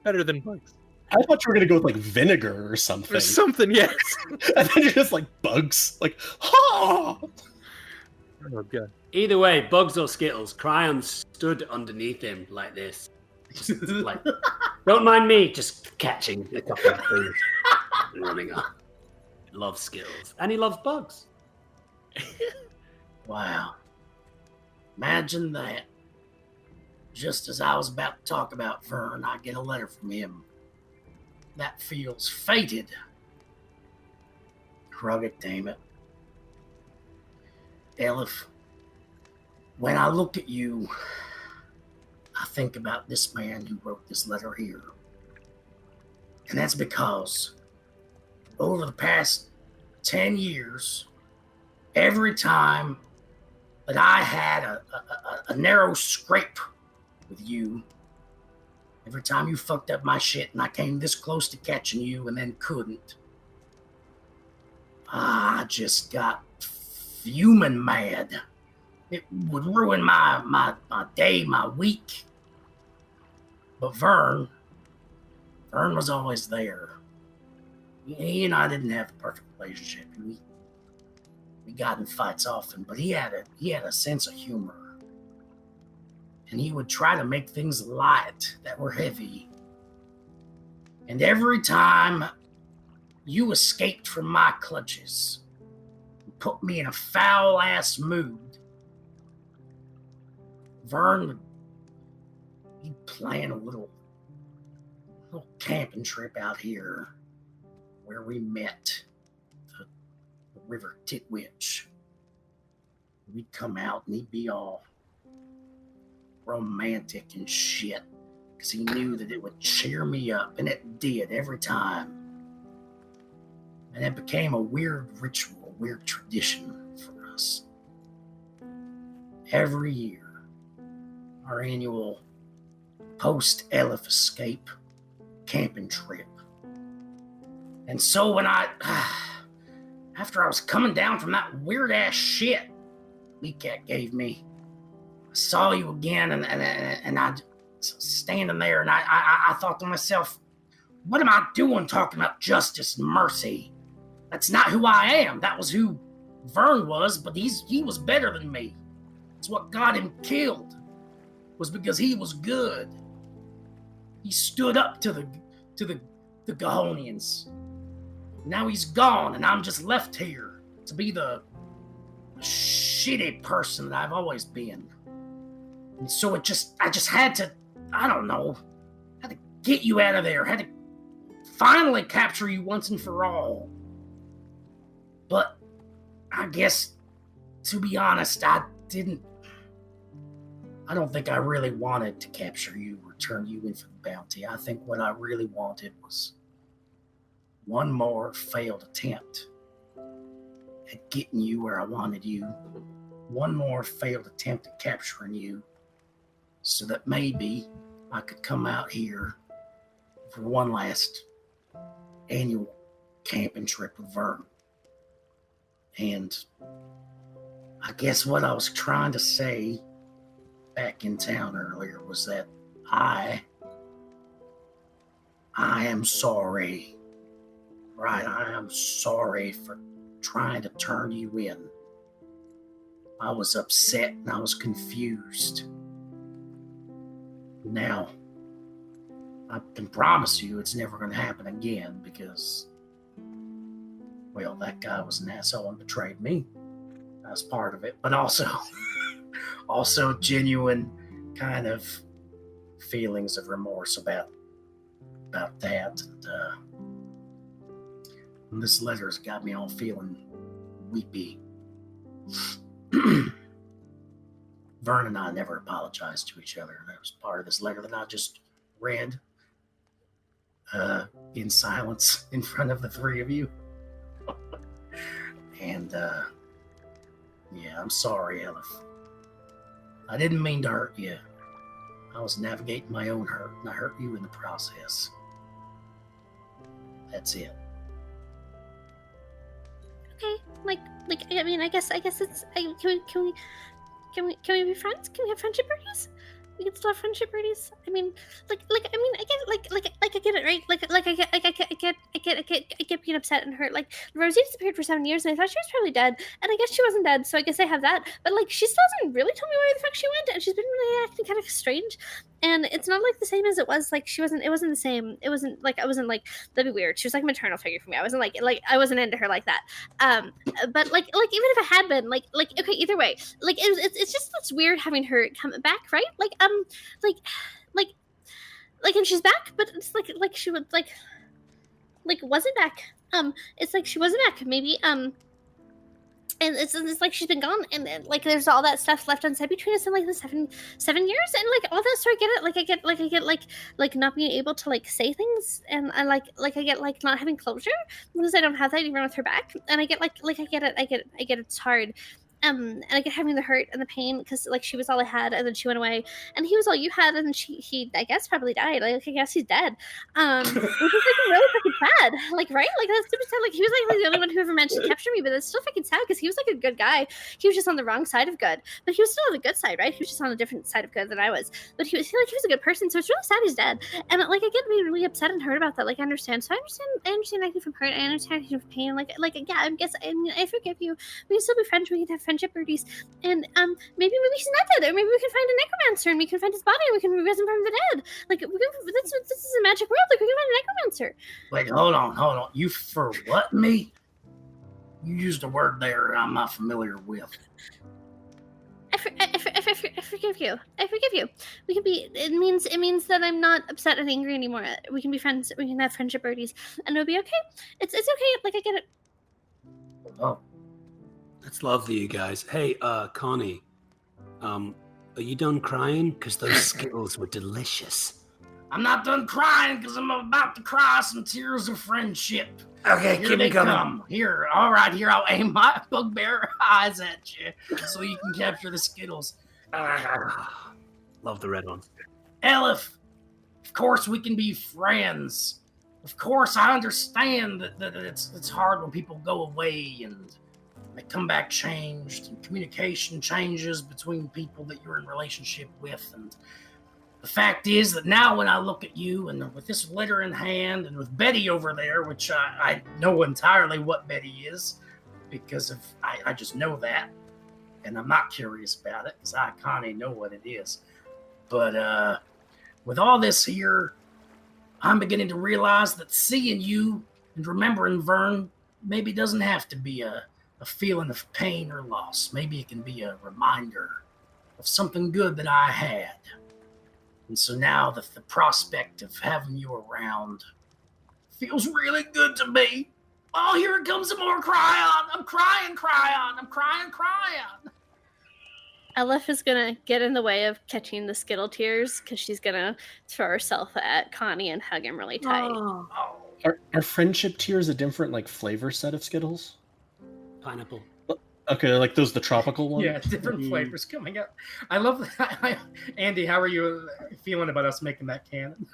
Better than bugs. I thought you were gonna go with like vinegar or something. Or something, yes. And then you're just like bugs. Like, ha! Oh, God. Either way, bugs or Skittles, Kryon stood underneath him like this. Like, don't mind me, just catching a couple of things and running off. Loves Skittles. And he loves bugs. Wow. Imagine that. Just as I was about to talk about Vern, I get a letter from him. That feels fated. Rugged, damn it. Elef, when I look at you, I think about this man who wrote this letter here. And that's because over the past 10 years, every time that I had a narrow scrape with you, every time you fucked up my shit and I came this close to catching you and then couldn't, I just got fuming mad. It would ruin my day, my week. But Vern was always there. He and I didn't have a perfect relationship. We got in fights often, but he had a sense of humor. And he would try to make things light that were heavy. And every time you escaped from my clutches, put me in a foul-ass mood, Vern he'd plan a little camping trip out here where we met the River Titwitch. We'd come out and he'd be all romantic and shit because he knew that it would cheer me up, and it did every time. And it became a weird ritual, a weird tradition for us. Every year, our annual post-Elef escape camping trip. And so when after I was coming down from that weird-ass shit Mikek gave me, I saw you again, and I standing there, and I thought to myself, what am I doing talking about justice and mercy? That's not who I am. That was who Vern was, but he was better than me. It's what got him killed, was because he was good. He stood up to the Gahonians. Now he's gone, and I'm just left here to be the shitty person that I've always been. And so I just had to, I don't know, had to get you out of there, had to finally capture you once and for all. But I guess, to be honest, I don't think I really wanted to capture you or turn you in for the bounty. I think what I really wanted was one more failed attempt at getting you where I wanted you. One more failed attempt at capturing you, so that maybe I could come out here for one last annual camping trip with Vern. And I guess what I was trying to say back in town earlier was that I am sorry. Right, I am sorry for trying to turn you in. I was upset and I was confused. Now, I can promise you it's never going to happen again because, well, that guy was an asshole and betrayed me. That's part of it. But also genuine kind of feelings of remorse about that. And this letter's got me all feeling weepy. Vern and I never apologized to each other. That was part of this letter that I just read in silence in front of the three of you. And yeah, I'm sorry, Elef. I didn't mean to hurt you. I was navigating my own hurt, and I hurt you in the process. That's it. Okay, I mean, I guess it's. Can we be friends? Can we have friendship parties? We can still have friendship parties. I mean, I get it, right? I get being upset and hurt. Like, Rosie disappeared for 7 years, and I thought she was probably dead, and I guess she wasn't dead, so I guess I have that. But like, she still hasn't really told me where the fuck she went, and she's been really acting kind of strange. And it's not like the same as it was. Like, it wasn't the same. It wasn't like, I wasn't like, that'd be weird. She was like a maternal figure for me. I wasn't like I wasn't into her like that. But like even if it had been okay, either way, like it's just, it's weird having her come back, right? And she's back, but it's like she would like wasn't back. It's like she wasn't back. Maybe and it's like she's been gone, and like there's all that stuff left unsaid between us in like the seven years, and like all that. So I get it. I get like not being able to like say things, and I like I get like not having closure because I don't have that even with her back, and I get I get it. It's hard. And I get having the hurt and the pain because like she was all I had, and then she went away, and he was all you had, and then he I guess probably died. Like I guess he's dead. Which is like really fucking sad. Like, right? Like that's super sad. Like he was like the only one who ever managed to capture me, but that's still fucking sad because he was like a good guy. He was just on the wrong side of good, but he was still on the good side, right? He was just on a different side of good than I was. But he was a good person, so it's really sad he's dead. And like I get really upset and hurt about that. Like I understand. So I understand acting from hurt. I understand acting from pain. Like yeah, I guess I forgive you. We can still be friends. We can have friendship parties, and maybe he's not dead, or maybe we can find a necromancer and we can find his body and we can raise him from the dead. Like this is a magic world. Like we can find a necromancer. Wait, hold on. You for what me? You used a word there I'm not familiar with. I forgive you. I forgive you. We can be. It means that I'm not upset and angry anymore. We can be friends. We can have friendship parties, and it'll be okay. It's okay. Like I get it. Oh. That's lovely, you guys. Hey, Connie, are you done crying? Because those Skittles were delicious. I'm not done crying because I'm about to cry some tears of friendship. Okay, Here keep they me coming. come. Here, all right, here, I'll aim my bugbear eyes at you so you can capture the Skittles. Love the red ones. Elef, of course we can be friends. Of course, I understand that it's hard when people go away and they come back changed and communication changes between people that you're in relationship with. And the fact is that now when I look at you and with this letter in hand and with Betty over there, which I know entirely what Betty is because of I just know that, and I'm not curious about it because I kind of know what it is. But with all this here, I'm beginning to realize that seeing you and remembering Vern maybe doesn't have to be a feeling of pain or loss. Maybe it can be a reminder of something good that I had. And so now the prospect of having you around feels really good to me. Oh, here comes some more Kryon. I'm crying, Kryon. I'm crying, Kryon. Elef is gonna get in the way of catching the Skittle tears because she's gonna throw herself at Connie and hug him really tight. Oh. Are friendship tears a different like flavor set of Skittles? Pineapple. Okay, like those the tropical ones. Yeah, different flavors coming up. I love that. Andy, how are you feeling about us making that canon?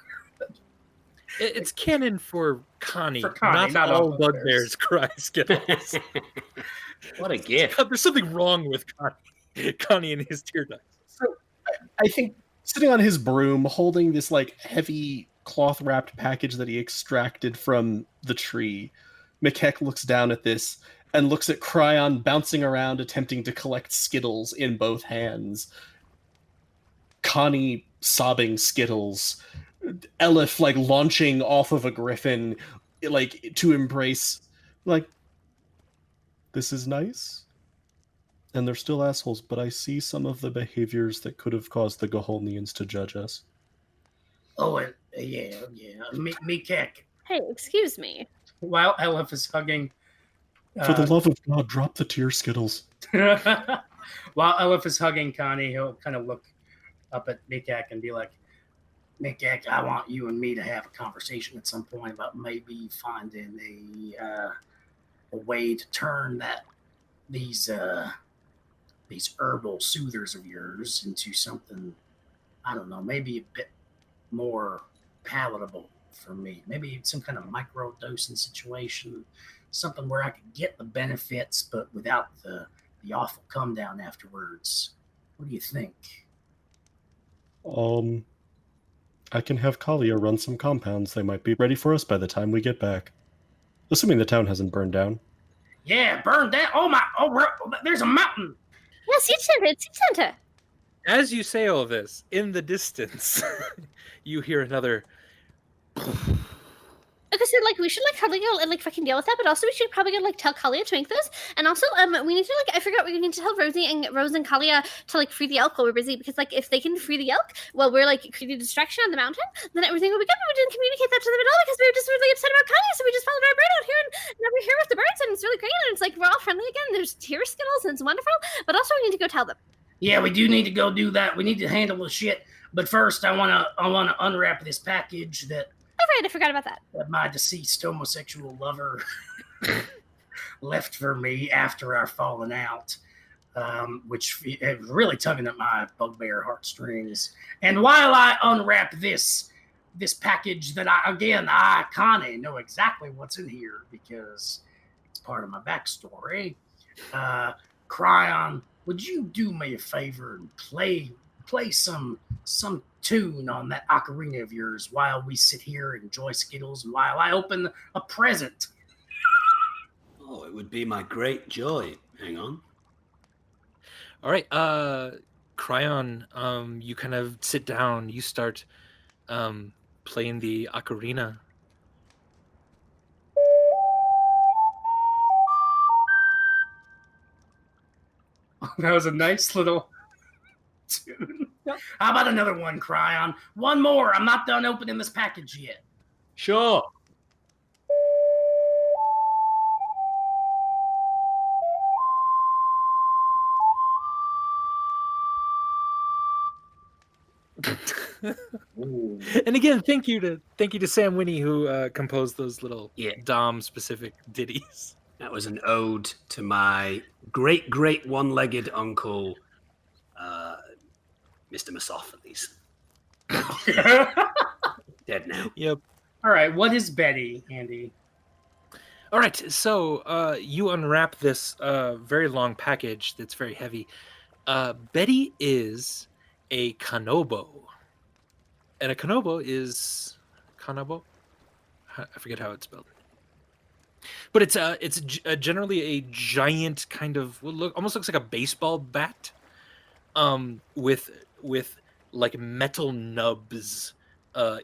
It's canon for Connie. For Connie, not not all all bugbears cry Skittles. What a gift. There's something wrong with Connie and his tear ducts. So I think sitting on his broom, holding this like heavy cloth wrapped package that he extracted from the tree, Mikek looks down at this and looks at Kryon bouncing around attempting to collect Skittles in both hands. Connie sobbing Skittles. Elef like launching off of a griffin like to embrace like this is nice. And they're still assholes, but I see some of the behaviors that could have caused the Goholnians to judge us. Oh, yeah. Mikek. Hey, excuse me. While Elef is hugging... For the love of God, drop the tear Skittles. While Elef is hugging Connie, he'll kind of look up at Mikek and be like, Mikek, I want you and me to have a conversation at some point about maybe finding a way to turn these herbal soothers of yours into something, I don't know, maybe a bit more palatable for me. Maybe some kind of micro dosing situation, something where I could get the benefits, but without the awful come down afterwards. What do you think? I can have Kalia run some compounds. They might be ready for us by the time we get back. Assuming the town hasn't burned down. Yeah, burned down. There's a mountain. Yeah, seed center. As you say all this, in the distance, you hear another. Okay, so we should probably go and fucking deal with that, but also we should probably go tell Kalia to make those, and also we need to I forgot we need to tell Rose and Kalia to free the elk while we're busy, because if they can free the elk while we're creating a distraction on the mountain, then everything will be good. But we didn't communicate that to them at all because we were just really upset about Connie, so we just followed our bird out here, and now we're here with the birds, and it's really great, and it's we're all friendly again. And there's tear Skittles, and it's wonderful, but also we need to go tell them. Yeah, we do need to go do that. We need to handle the shit. But first, I wanna unwrap this package that. Oh, right, I forgot about that. My deceased homosexual lover left for me after our falling out, which was really tugging at my bugbear heartstrings. And while I unwrap this package that I kind of know exactly what's in here because it's part of my backstory, Kryon, would you do me a favor and play some tune on that ocarina of yours while we sit here and enjoy Skittles and while I open a present? Oh, it would be my great joy. Hang on. All right, Kryon, you kind of sit down. You start playing the ocarina. That was a nice little tune. How about another one, Kryon? One more. I'm not done opening this package yet. Sure. And again, thank you to Sam Winnie who composed those little Yeah. Dom specific ditties. That was an ode to my great one-legged uncle, Mr. Misopheles. Dead now. Yep. All right, what is Betty, Andy? All right, so you unwrap this very long package that's very heavy. Betty is a kanobo. And a kanobo is... Kanobo? I forget how it's spelled. But it's generally a giant kind of... almost looks like a baseball bat with like metal nubs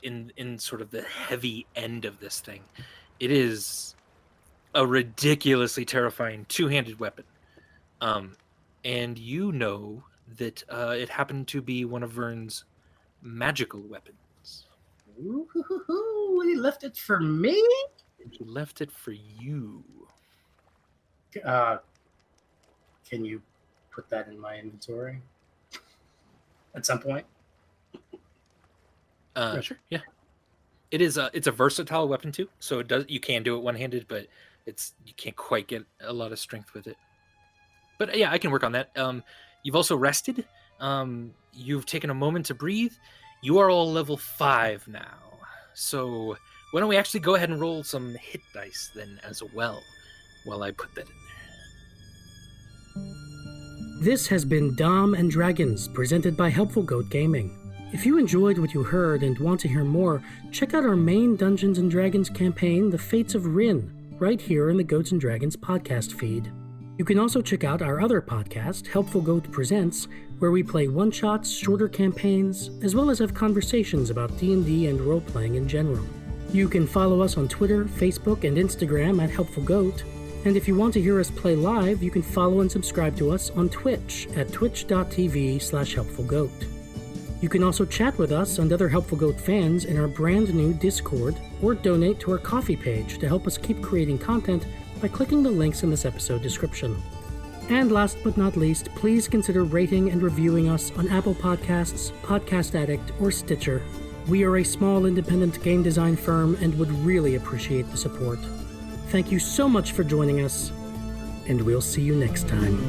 in sort of the heavy end of this thing. It is a ridiculously terrifying two-handed weapon. And you know that it happened to be one of Vern's magical weapons. Ooh, he left it for me? He left it for you. Can you put that in my inventory at some point? Sure, yeah. It's a versatile weapon too, so you can do it one-handed, but you can't quite get a lot of strength with it. But yeah, I can work on that. You've also rested. You've taken a moment to breathe. You are all level 5 now. So why don't we actually go ahead and roll some hit dice then as well, while I put that in there. This has been Dom and Dragons, presented by Helpful Goat Gaming. If you enjoyed what you heard and want to hear more, check out our main Dungeons & Dragons campaign, The Fates of Rin, right here in the Goats & Dragons podcast feed. You can also check out our other podcast, Helpful Goat Presents, where we play one-shots, shorter campaigns, as well as have conversations about D&D and role-playing in general. You can follow us on Twitter, Facebook, and Instagram at Helpful Goat, and if you want to hear us play live, you can follow and subscribe to us on Twitch at twitch.tv/helpfulgoat. You can also chat with us and other Helpful Goat fans in our brand new Discord, or donate to our Ko-fi page to help us keep creating content by clicking the links in this episode description. And last but not least, please consider rating and reviewing us on Apple Podcasts, Podcast Addict, or Stitcher. We are a small independent game design firm and would really appreciate the support. Thank you so much for joining us, and we'll see you next time.